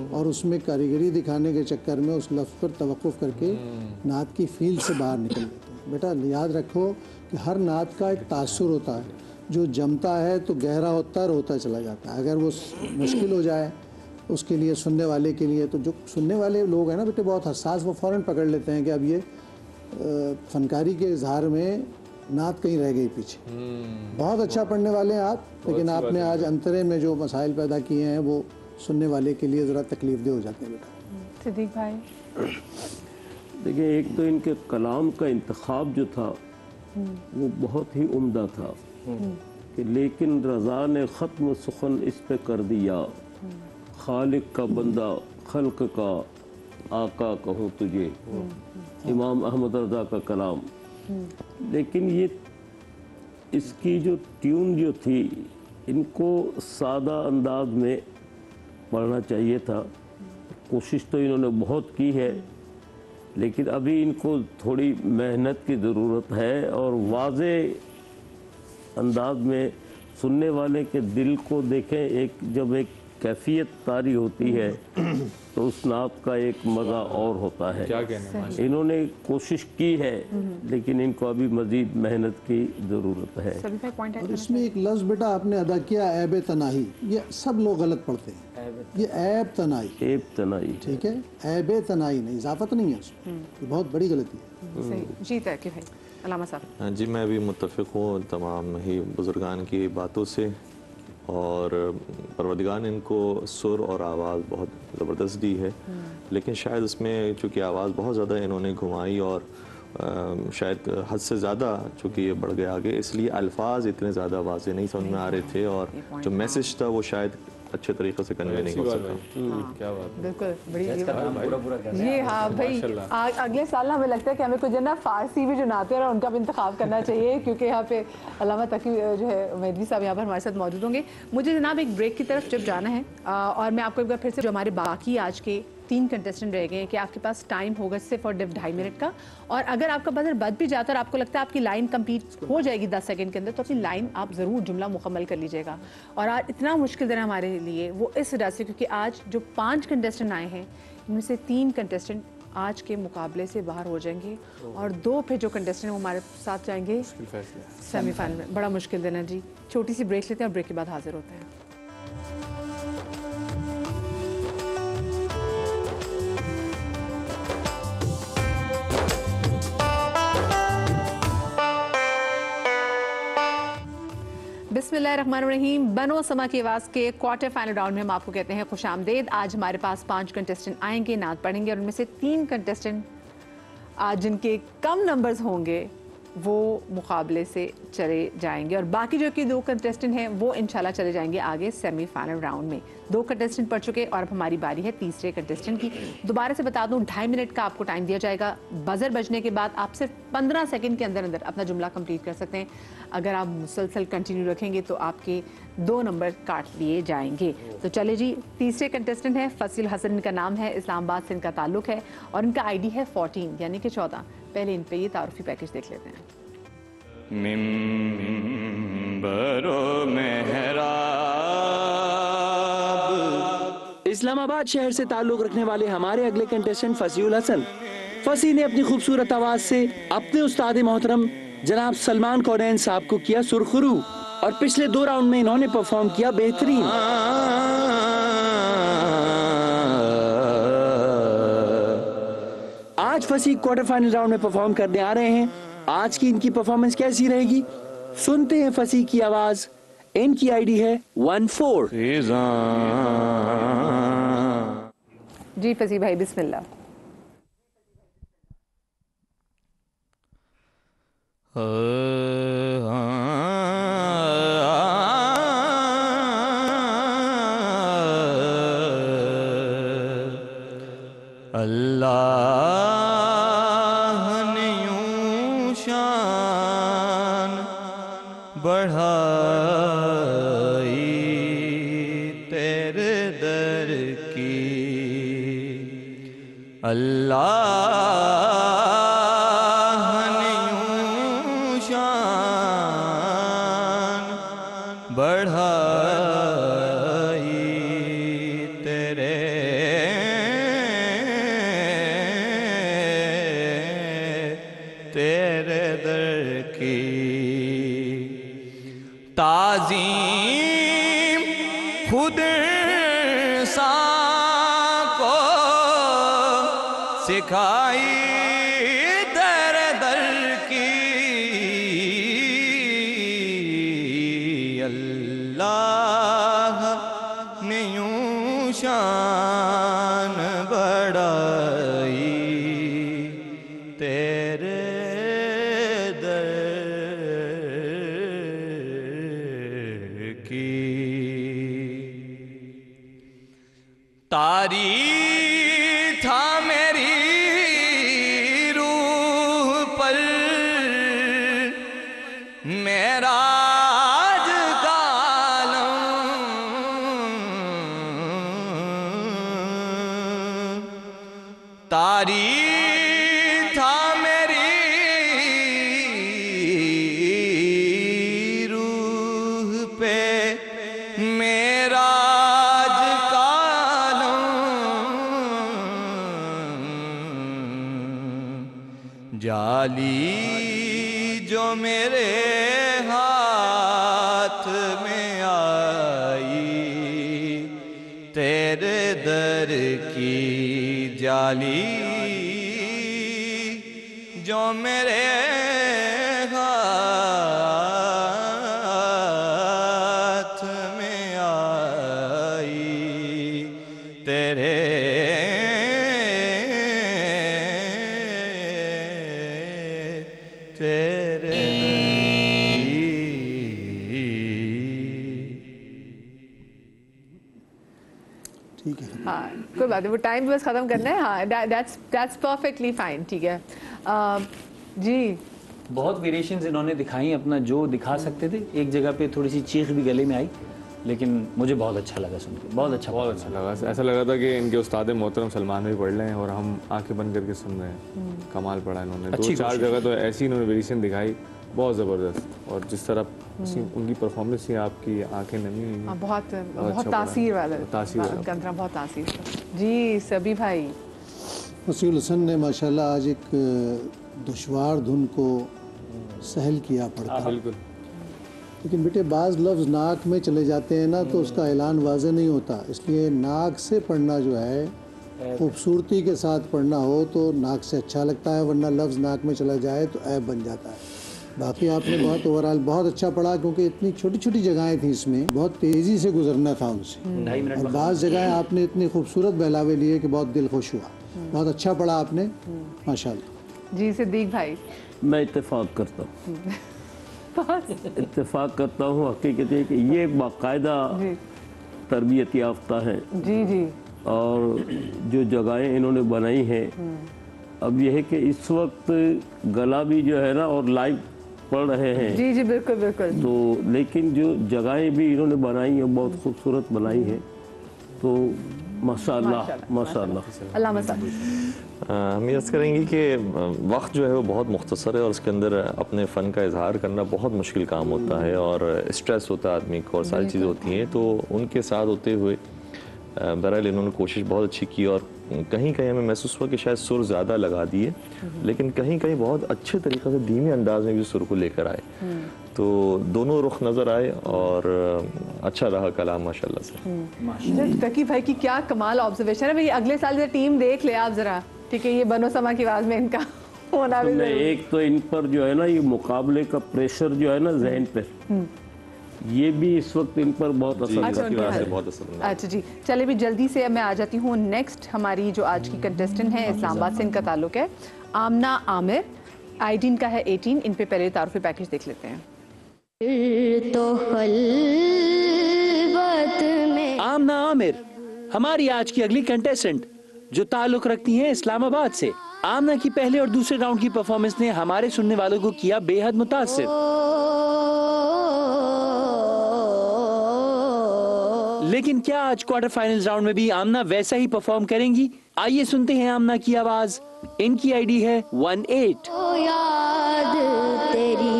और उसमें कारीगरी दिखाने के चक्कर में उस लफ्ज़ पर तवक्कुफ़ करके नात की फील्ड से बाहर निकल लेते हैं। बेटा याद रखो कि हर नात का एक तासुर होता है, जो जमता है तो गहरा होता है और होता चला जाता है। अगर वो मुश्किल हो जाए उसके लिए, सुनने वाले के लिए, तो जो सुनने वाले लोग हैं ना बेटे बहुत हसास, वो फ़ौरन पकड़ लेते हैं कि अब ये फनकारी के इजहार में नात कहीं रह गई पीछे। बहुत अच्छा पढ़ने वाले हैं आप, लेकिन आपने आज अंतरे में जो मसाइल पैदा किए हैं वो सुनने वाले के लिए ज़रा तकलीफ दे हो जाते हैं बेटा। सिद्दीक भाई देखिए, एक तो इनके कलाम का इंतखाब जो था वो बहुत ही उम्दा था कि लेकिन रज़ा ने ख़त्म सुखन इस पे कर दिया, खालिक का बंदा खल्क का आका कहूँ तुझे, इमाम अहमद रज़ा का कलाम। लेकिन ये इसकी जो ट्यून जो थी, इनको सादा अंदाज में पढ़ना चाहिए था। कोशिश तो इन्होंने बहुत की है, लेकिन अभी इनको थोड़ी मेहनत की ज़रूरत है और वाज़े अंदाज में सुनने वाले के दिल को देखें। जब एक कैफियत तारी होती है तो उस नात का एक मज़ा और होता है। क्या कहना, इन्होंने कोशिश की है, लेकिन इनको अभी मज़ीद मेहनत की ज़रूरत है। और इसमें एक लफ्ज़ बेटा आपने अदा किया, ऐब तनाही, ये सब लोग गलत पढ़ते हैं। ये ऐब तनाही, ऐब तनाही, ठीक है, ऐब तनाही नहीं, इजाफत नहीं है उसमें, ये बहुत बड़ी गलती है। सही जी तर्क भाई। अलामा साहब। जी, मैं भी मुत्तफ़िक़ हूँ तमाम ही बुज़ुर्गान की बातों से, और परवरदिगार ने इनको सुर और आवाज़ बहुत ज़बरदस्त दी है, लेकिन शायद उसमें चूँकि आवाज़ बहुत ज़्यादा इन्होंने घुमाई और शायद हद से ज़्यादा चूँकि ये बढ़ गए आगे, इसलिए अल्फाज इतने ज़्यादा वाज़ेह नहीं समझ में आ रहे थे और जो मैसेज था वो शायद अच्छे तरीक़े से कन्वे नहीं हो सका। क्या बात, बिल्कुल बड़ी ये हाँ भाई, अगले साल ना हमें लगता है कि हमें कुछ ना फारसी भी जो नाते हैं उनका भी इंतखाब करना चाहिए, क्योंकि यहाँ पे अल्लामा तकी जो है मेदवी साहब यहाँ पर हमारे साथ मौजूद होंगे। मुझे जनाब एक ब्रेक की तरफ जब जाना है, और मैं आपको एक बार फिर से जो हमारे बाकी आज के 3 कंटेस्टेंट रह गए हैं कि आपके पास टाइम होगा सिर्फ और 2.5 मिनट का, और अगर आपका बजर बच भी जाता है और आपको लगता है आपकी लाइन कंप्लीट हो जाएगी 10 सेकंड के अंदर, तो अपनी लाइन आप ज़रूर जुमला मुकम्मल कर लीजिएगा। और आज इतना मुश्किल दिन है हमारे लिए वो इस वजह से क्योंकि आज जो 5 कंटेस्टेंट आए हैं इनमें से 3 कंटेस्टेंट आज के मुकाबले से बाहर हो जाएंगे और 2 फिर जो कंटेस्टेंट हैं वो हमारे साथ जाएंगे सेमीफाइनल में। बड़ा मुश्किल दिन है जी। छोटी सी ब्रेक लेते हैं और ब्रेक के बाद हाजिर होते हैं। बिस्मिल्लाहिर्रहमानिर्रहीम। बनो समा की आवाज़ के क्वार्टर फाइनल राउंड में हम आपको कहते हैं खुश आमदेद। आज हमारे पास 5 कंटेस्टेंट आएंगे, नात पढ़ेंगे, और उनमें से 3 कंटेस्टेंट आज जिनके कम नंबर्स होंगे वो मुकाबले से चले जाएंगे, और बाकी जो कि 2 कंटेस्टेंट हैं वो इंशाल्लाह चले जाएंगे आगे सेमीफाइनल राउंड में। 2 कंटेस्टेंट पढ़ चुके और अब हमारी बारी है तीसरे कंटेस्टेंट की। दोबारा से बता दूं, 2.5 मिनट का आपको टाइम दिया जाएगा। बजर बजने के बाद आप सिर्फ 15 सेकंड के अंदर अंदर अपना जुमला कंप्लीट कर सकते हैं। अगर आप मुसलसल कंटिन्यू रखेंगे तो आपके 2 नंबर काट लिए जाएंगे। तो चले जी, तीसरे कंटेस्टेंट हैं फसील हसन, इनका नाम है, इस्लामाबाद से इनका ताल्लुक है और इनका आईडी है 14 यानी कि 14। पहले इन पे ये तारुफी पैकेज देख लेते हैं। इस्लामाबाद शहर से ताल्लुक रखने वाले हमारे अगले कंटेस्टेंट फसील हसन। फसी ने अपनी खूबसूरत आवाज से अपने उस्ताद मोहतरम जनाब सलमान कौनैन साहब को किया सुरखरू, और पिछले 2 राउंड में इन्होंने परफॉर्म किया बेहतरीन। आज फसी क्वार्टर फाइनल राउंड में परफॉर्म करने आ रहे हैं। आज की इनकी परफॉर्मेंस कैसी रहेगी, सुनते हैं फसी की आवाज। इनकी आईडी है 14। जी फसी भाई बिस्मिल्लाह। अल्लाह ने यूं शान बढ़ाई तेरे दर की, अल्लाह ने यूं शान बढ़ाई तेरे तेरे दर की ताज़ीम खुद को सिखाई दर दर की अल्लाह ने यूं शान बढ़ाई तेरे दर की तारीफ था मेरी रूह पर मेराज का आलम तारीफ था मेरी रूह पे मेराज का जाली जो मेरे हाथ में आई तेरे दर की जाली जो मेरे हाथ में आई तेरे तेरे ठीक है। हाँ कोई बात नहीं, वो टाइम बस ख़त्म करना है। हाँ दैट्स परफेक्टली फाइन। ठीक है जी। बहुत वेरिएशंस इन्होंने दिखाई, अपना जो दिखा सकते थे। एक जगह पे थोड़ी सी चीख भी गले में आई, लेकिन मुझे बहुत अच्छा लगा सुन के, बहुत अच्छा लगा। ऐसा लगा था कि इनके उस्ताद मोहतरम सलमान भी पढ़ रहे हैं और हम आंखें बंद करके सुन रहे हैं। कमाल पढ़ा इन्होंने, 2-4 जगह तो ऐसी इन्होंने वेरिएशन दिखाई, बहुत ज़बरदस्त। और जिस तरह उनकी परफॉर्मेंस थी, आपकी आंखें नमी हुई, बहुत तासीर वाला उनका बहुत तासीर। जी सभी भाई, वसीउल हसन ने माशाल्लाह आज एक दुश्वार धुन को सहल किया पड़ता। बिल्कुल। लेकिन बेटे बाज़ लफ्ज़ नाक में चले जाते हैं ना, तो उसका ऐलान वाज़े नहीं होता। इसलिए नाक से पढ़ना जो है, खूबसूरती के साथ पढ़ना हो तो नाक से अच्छा लगता है, वरना लफ्ज़ नाक में चला जाए तो ऐब बन जाता है। बाकी आपने बहुत ओवरऑल बहुत अच्छा पढ़ा, क्योंकि इतनी छोटी छोटी जगहें थी, इसमें बहुत तेज़ी से गुजरना था उनसे। और बाज़ जगहें आपने इतनी खूबसूरत बहलावे लिए कि बहुत दिल खुश हुआ। बहुत अच्छा पढ़ा आपने, माशाल्लाह। जी सिद्दीक भाई। मैं इत्तेफाक करता हूँ, इत्तेफाक करता हूँ। हकीकत है कि ये बाकायदा तरबियत याफ्ता है जी जी, और जो जगहें इन्होंने बनाई हैं। अब यह है कि इस वक्त गला भी जो है ना, और लाइव पढ़ रहे हैं। जी जी बिल्कुल बिल्कुल। तो लेकिन जो जगहें भी इन्होंने बनाई हैं बहुत खूबसूरत बनाई हैं। तो माशाल्लाह माशाल्लाह। अल्लाह मसाल। हम ये अर्ज़ करेंगे कि वक्त जो है वो बहुत मुख्तसर है और उसके अंदर अपने फ़न का इजहार करना बहुत मुश्किल काम होता है और स्ट्रेस होता है आदमी को और सारी चीज़ें होती हैं। तो उनके साथ होते हुए बहरहाल इन्होंने कोशिश बहुत अच्छी की और कहीं कहीं हमें महसूस हुआ कि शायद सुर ज़्यादा लगा दिए, लेकिन कहीं कहीं बहुत अच्छे तरीक़े से धीमे अंदाज में भी सुर को लेकर आए। तो दोनों रुख नज़र आए और अच्छा रहा कलाम माशाल्लाह से। तकी भाई की क्या कमाल ऑब्जर्वेशन है भाई। अगले साल से टीम देख ले आप ज़रा, ठीक है। ये बनो समा की आवाज़ में इनका होना भी एक तो इन पर जो है ना, ये मुकाबले का प्रेशर जो है ना जहन पे, ये भी इस वक्त इन पर बहुत असर। अच्छा जी, चले भी जल्दी से मैं आ जाती हूँ नेक्स्ट। हमारी जो आज की कंटेस्टेंट है इस्लामाबाद से इनका ताल्लुक है, आमना आमिर। आईडी इनका है 18। इन पे पहले तारुफ़ी पैकेज देख लेते हैं। तो खलबत में आमना आमिर हमारी आज की अगली कंटेस्टेंट जो ताल्लुक रखती हैं इस्लामाबाद से। आमना की पहले और दूसरे राउंड की परफॉर्मेंस ने हमारे सुनने वालों को किया बेहद मुतासिर। लेकिन क्या आज क्वार्टर फाइनल राउंड में भी आमना वैसा ही परफॉर्म करेंगी? आइए सुनते हैं आमना की आवाज। इनकी आईडी है 18। ओ याद तेरी।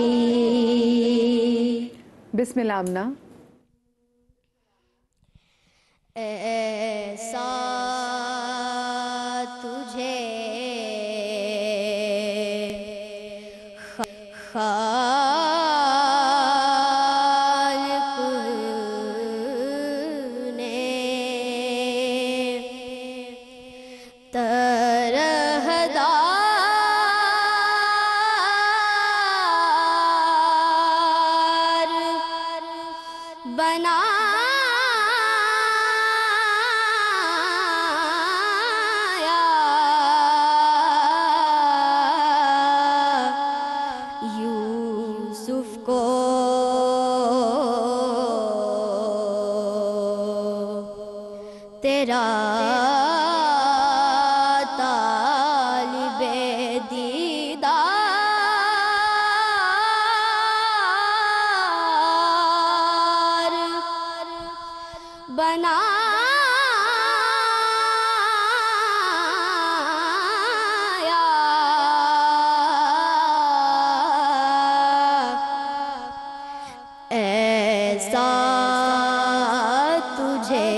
बिस्मिल्लाह आमना। ऐसा तुझे खालिक ने तरहदार बनाया, यूसुफ को तेरा तालिबे दीदार बनाया, ऐसा तुझे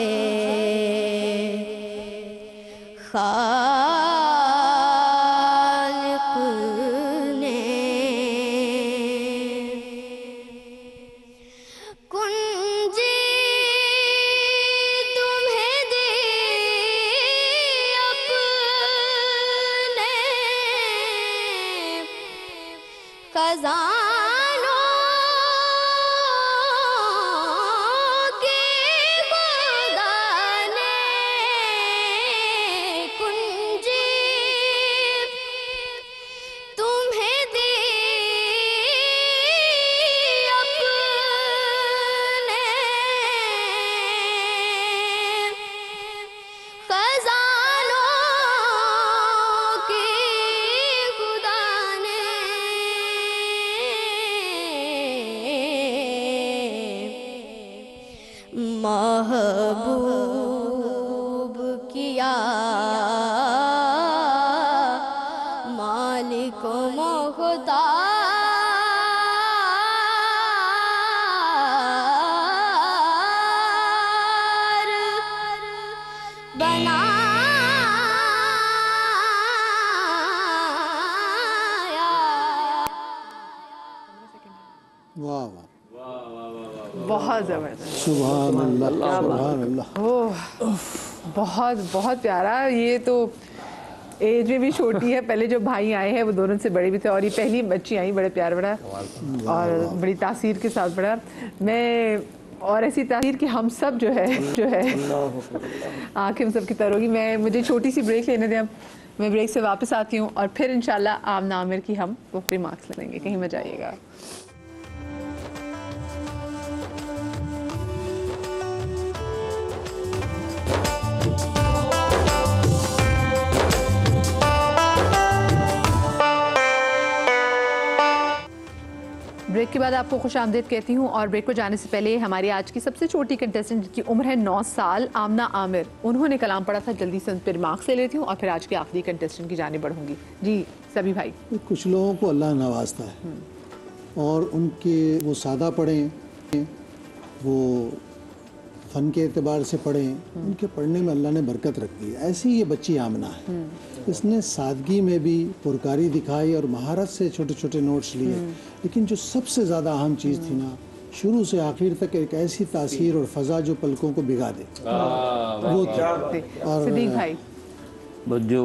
खालिक ने कुंजी तुम्हें दी अपने खजानों की खुदा ने, कुंजी तुम्हें दी अपने खजानों की खुदा ने, महबूब किया मालिक मुख्तार बनाया। वाह वाह, बहुत जबरदस्त। सुभान अल्लाह, सुभान अल्लाह। ओह, बहुत बहुत प्यारा। ये तो एज में भी छोटी है, पहले जो भाई आए हैं वो दोनों से बड़े भी थे और ये पहली बच्ची आई, बड़े प्यार बड़ा और बड़ी तासीर के साथ बड़ा। मैं और ऐसी तासीर कि हम सब जो है आंखें हम सब की तरह होगी। मुझे छोटी सी ब्रेक लेने दें, अब मैं ब्रेक से वापस आती हूँ और फिर इंशाल्लाह आमना आमिर की हम वो प्री मार्क्स लेंगे। कहीं मत जाइएगा। ब्रेक के बाद आपको खुश आमदीद कहती हूँ और ब्रेक को जाने से पहले हमारी आज की सबसे छोटी कंटेस्टेंट जिनकी उम्र है 9 साल, आमना आमिर, उन्होंने कलाम पढ़ा था। जल्दी से उन पर मार्क्स ले लेती हूँ और फिर आज के आखिरी कंटेस्टेंट की जाने बढ़ूंगी। जी सभी भाई। कुछ लोगों को अल्लाह नवाजता है और उनके वो सादा पढ़ें, वो फ़न के एतबार से पढ़ें, उनके पढ़ने में अल्लाह ने बरकत रखी है। ऐसी ये बच्ची आमना है, इसने सादगी में भी पुरकारी दिखाई और महारत से छोटे छोटे नोट्स लिए, लेकिन जो सबसे ज़्यादा अहम चीज़ थी ना, शुरू से आखिर तक एक ऐसी तासीर और फ़ज़ा जो पलकों को भिगा दे, वो और सिद्दीक भाई। बस जो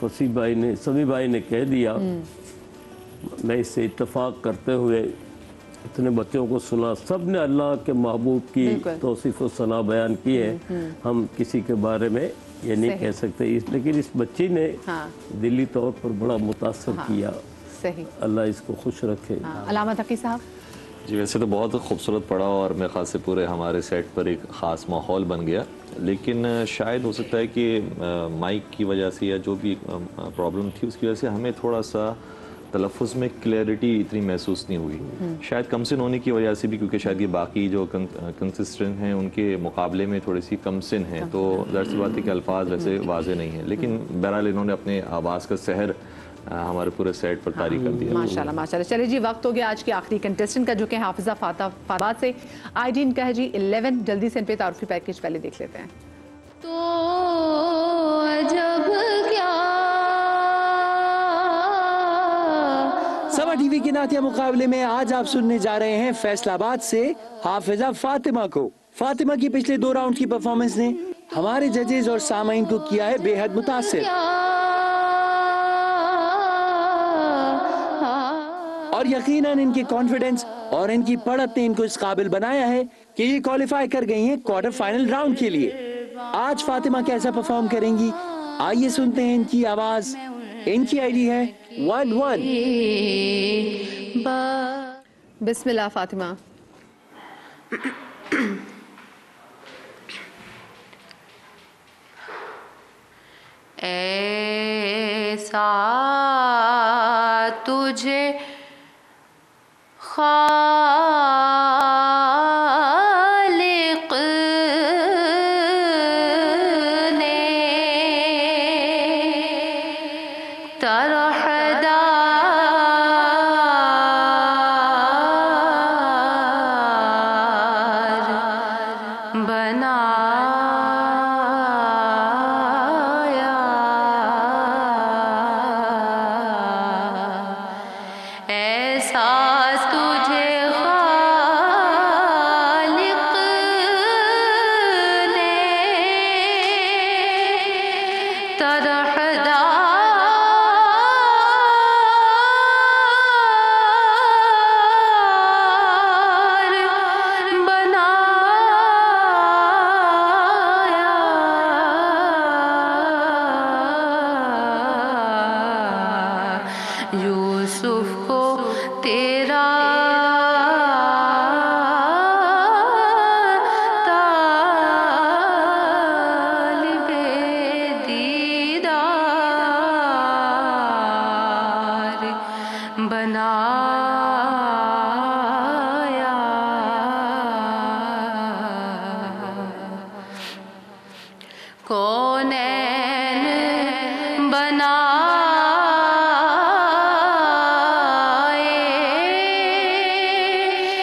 फसी भाई ने, सभी भाई ने कह दिया, मैं इससे इत्तेफाक करते हुए इतने बच्चों को सुना, सब ने अल्लाह के महबूब की तौसीफ़ व सना बयान की है। हम किसी के बारे में ये नहीं कह सकते, लेकिन इस बच्ची ने दिली तौर पर बड़ा मुतासर किया। सही, अल्लाह इसको खुश रखे। अलामा तकी साहब। जी वैसे तो बहुत खूबसूरत पढ़ा और मेरे ख्याल से पूरे हमारे सेट पर एक ख़ास माहौल बन गया, लेकिन शायद हो सकता है कि माइक की वजह से या जो भी प्रॉब्लम थी उसकी वजह से हमें थोड़ा सा तलफ़ुज़ में क्लैरिटी इतनी महसूस नहीं हुई। शायद कमसिन होने की वजह से भी, क्योंकि शायद ये बाकी जो कंसिस्टेंट हैं उनके मुकाबले में थोड़ी सी कमसिन हैं, तो ज़ाहिर सी बात है कि अल्फाज वैसे वाज़े नहीं हैं। लेकिन बहरहाल इन्होंने अपने आवाज़ का सहर हमारे पूरे सेट पर तारी कर दिया। माशाल्लाह माशाल्लाह। चलिए जी, वक्त हो गया आज के आखिरी कंटेस्टेंट का, जो कि हाफिजा फातमा से आईडीन का है जी 11। जल्दी से इन पे तारुफी पैकेज पहले देख लेते हैं। तो अजब क्या सवा टीवी के नातिया मुकाबले में आज आप सुनने जा रहे हैं फैसलाबाद से हाफिजा फातिमा को। फातिमा की पिछले 2 राउंड की परफॉर्मेंस ने हमारे जजेस और सामाइन को किया है बेहद मुतासिर, और यकीनन इनके कॉन्फिडेंस और इनकी पढ़त ने इनको इस काबिल बनाया है कि ये क्वालिफाई कर गई हैं क्वार्टर फाइनल राउंड के लिए। आज फातिमा कैसा परफॉर्म करेंगी, आइए सुनते हैं इनकी आवाज। इनकी आईडी है 11। बिस्मिल्लाह फातिमा। ऐसा तुझे खालिक ने तरहदार बनाया, ऐसा तुझे खालिक ने तरहदार बनाया, यूसुफ को तेरा तालिबे दीदार बनाया, कौनैन बनाए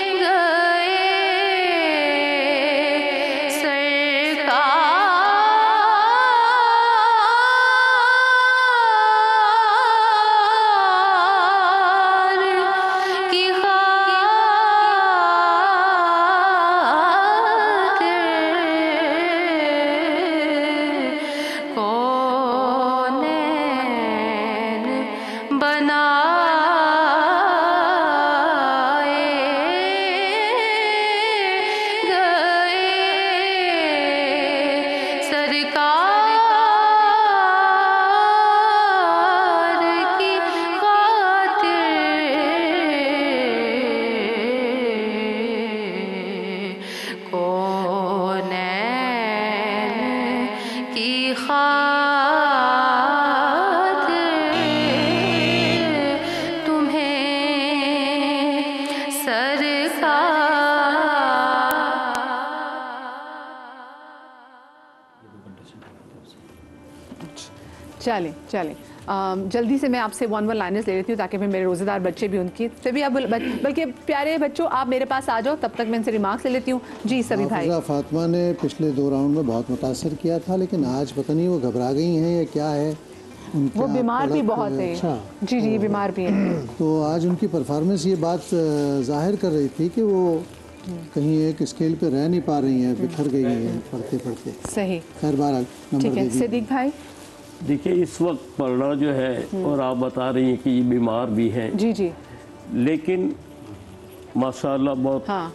गए सरकार की खातिर, कौनैन बनाए गए सरकार की खातिर, कौनैन की खातिर तुम्हें चलें चलें, जल्दी से मैं आपसे 1 लाइनर्स ले लेती हूँ ताकि फिर मेरे रोज़ेदार बच्चे भी उनकी सभी, अब बल्कि प्यारे बच्चों आप मेरे पास आ जाओ, तब तक मैं इनसे रिमार्क्स ले लेती हूँ। जी सभी भाई। हाफिजा फातिमा ने पिछले 2 राउंड में बहुत मुतासर किया था, लेकिन आज पता नहीं वो घबरा गई हैं या क्या है। वो बीमार भी बहुत है। अच्छा, जी जी बीमार भी है। तो आज उनकी परफॉर्मेंस ये बात जाहिर कर रही थी कि वो कहीं एक स्केल पे रह नहीं पा रही हैं, बिखर गई हैं पढ़ते पढ़ते। सही, खैर बहरहाल नंबर ठीक है। दे दीजिए। सिद्दीक भाई। देखिए इस वक्त पढ़ना जो है, और आप बता रही हैं कि ये बीमार भी हैं, जी जी, लेकिन माशाल्लाह बहुत हाँ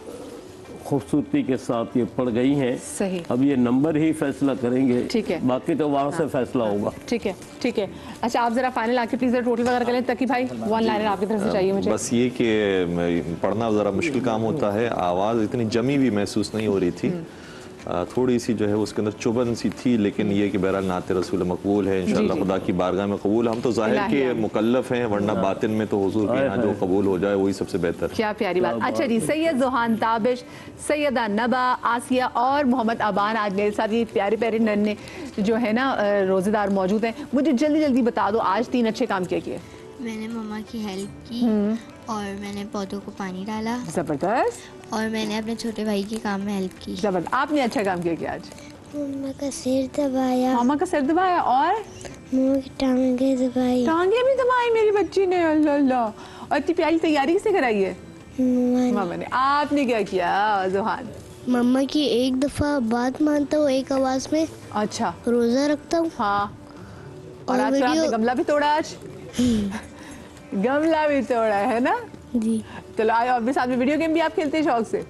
खूबसूरती के साथ ये पढ़ गई हैं। सही। अब ये नंबर ही फैसला करेंगे, ठीक है, बाकी तो वहाँ से फैसला होगा। ठीक है ठीक है। अच्छा आप जरा फाइनल आके प्लीज टोटल वगैरह करें, ताकि भाई 1 लाइनर आपकी तरफ से चाहिए मुझे। बस ये कि पढ़ना ज़रा मुश्किल काम होता है, आवाज़ इतनी जमी हुई महसूस नहीं हो रही थी, थोड़ी सी जो है उसके अंदर चुभन सी थी, लेकिन ये कि बहरहाल नात रसूल मकबूल है, इंशाअल्लाह खुदा की बारगाह में कबूल। हम तो जाहिर के मुकल्लफ हैं, वरना बातिन में तो हुजूर के यहाँ जो कबूल हो जाए वही सबसे बेहतर। क्या प्यारी बात। अच्छा जी, सैयद ज़ोहान ताबिश, सैयदा नबा, आसिया और मोहम्मद अबान आज मेरे साथ ये प्यारे प्यारे नन्हे जो है ना रोज़ेदार मौजूद हैं। मुझे जल्दी जल्दी बता दो, आज 3 अच्छे काम क्या किए? मैंने मम्मा की हेल्प की और मैंने पौधों को पानी डाला। जबरदस्त। और मैंने अपने छोटे भाई के काम में हेल्प की। जबरदस्त। आपने अच्छा काम किया आज? मम्मा का सिर दबाया। मामा का सिर दबाया और मम्मा की टांगे दबाई। टांगे भी दबाई मेरी बच्ची ने, अल्लाह अल्लाह। और इतनी प्यारी तैयारी किसने कराई है? मामा ने। आपने क्या किया ज़ोहान? मम्मा की एक दफा बात मानता हूँ एक आवाज में। अच्छा। रोजा रखता हूँ। हाँ। और आज आपने गमला भी तोड़ा आज? गमला भी तोड़ा है ना जी। चलो और भी साथ में वीडियो गेम भी आप खेलते हैं शौक से?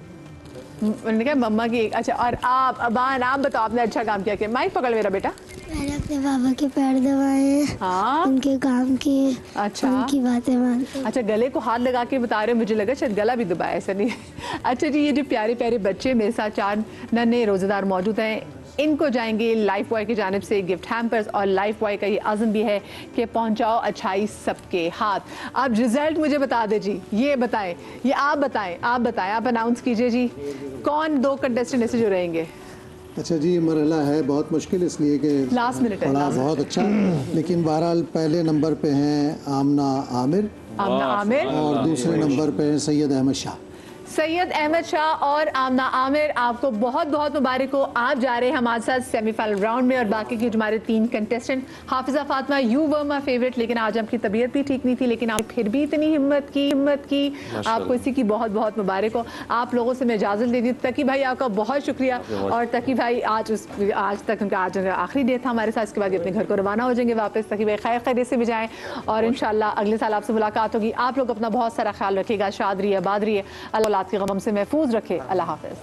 मैंने कहा मम्मा की। अच्छा, और आप अबान आप बताओ आपने अच्छा काम क्या किया? माइक पकड़ मेरा बेटा। मैंने अपने पापा के पैर दबाए। हाँ। उनके काम किए। अच्छा। उनकी बातें मानते। अच्छा, गले को हाथ लगा के बता रहे हो, मुझे लगा शायद गला भी दबाया, ऐसा नहीं। अच्छा जी, ये जो प्यारे प्यारे बच्चे मेरे साथ 4 नन्हे रोजेदार मौजूद हैं, इनको जाएंगे लाइफ बॉय की जानिब से गिफ्ट हैम्पर्स। और लाइफ बॉय का ये आज़म भी है कि पहुंचाओ अच्छाई सबके हाथ। अब रिजल्ट मुझे बता दे जी, ये बताएं, ये आप बताएं, आप अनाउंस कीजिए जी, कौन 2 कंटेस्टेंट ऐसे जो रहेंगे? अच्छा जी, ये मरहला है बहुत मुश्किल, इसलिए कि लास्ट मिनट है। पढ़ा बहुत अच्छा, लेकिन बहरहाल पहले नंबर पे हैं आमना आमिर और दूसरे नंबर पे हैं सैयद अहमद शाह। सैयद अहमद शाह और आमना आमिर, आपको बहुत बहुत मुबारक हो। आप जा रहे हैं हमारे साथ सेमीफाइनल राउंड में। और बाकी के हमारे 3 contestant, Hafiza Fatima, you were my favourite, लेकिन आज आपकी तबीयत भी ठीक नहीं थी, लेकिन आप फिर भी इतनी हिम्मत की। आपको इसी की बहुत बहुत मुबारक हो। आप लोगों से मैं इजाज़त लेती हूँ। तकी भाई आपका बहुत शुक्रिया। और तकी भाई आज तक उनका आज आखिरी डे था हमारे साथ, इसके बाद अपने घर को रवाना हो जाएंगे वापस। तकी भाई खैर खैरियत से भी जाएँ और इंशाल्लाह अगले साल आपसे मुलाकात होगी। आप लोग अपना बहुत सारा ख्याल रखिएगा, शाद रहिए, आबाद रहिए, अल्लाह के गम से महफूज रखे। अल्लाह हाफ़िज़।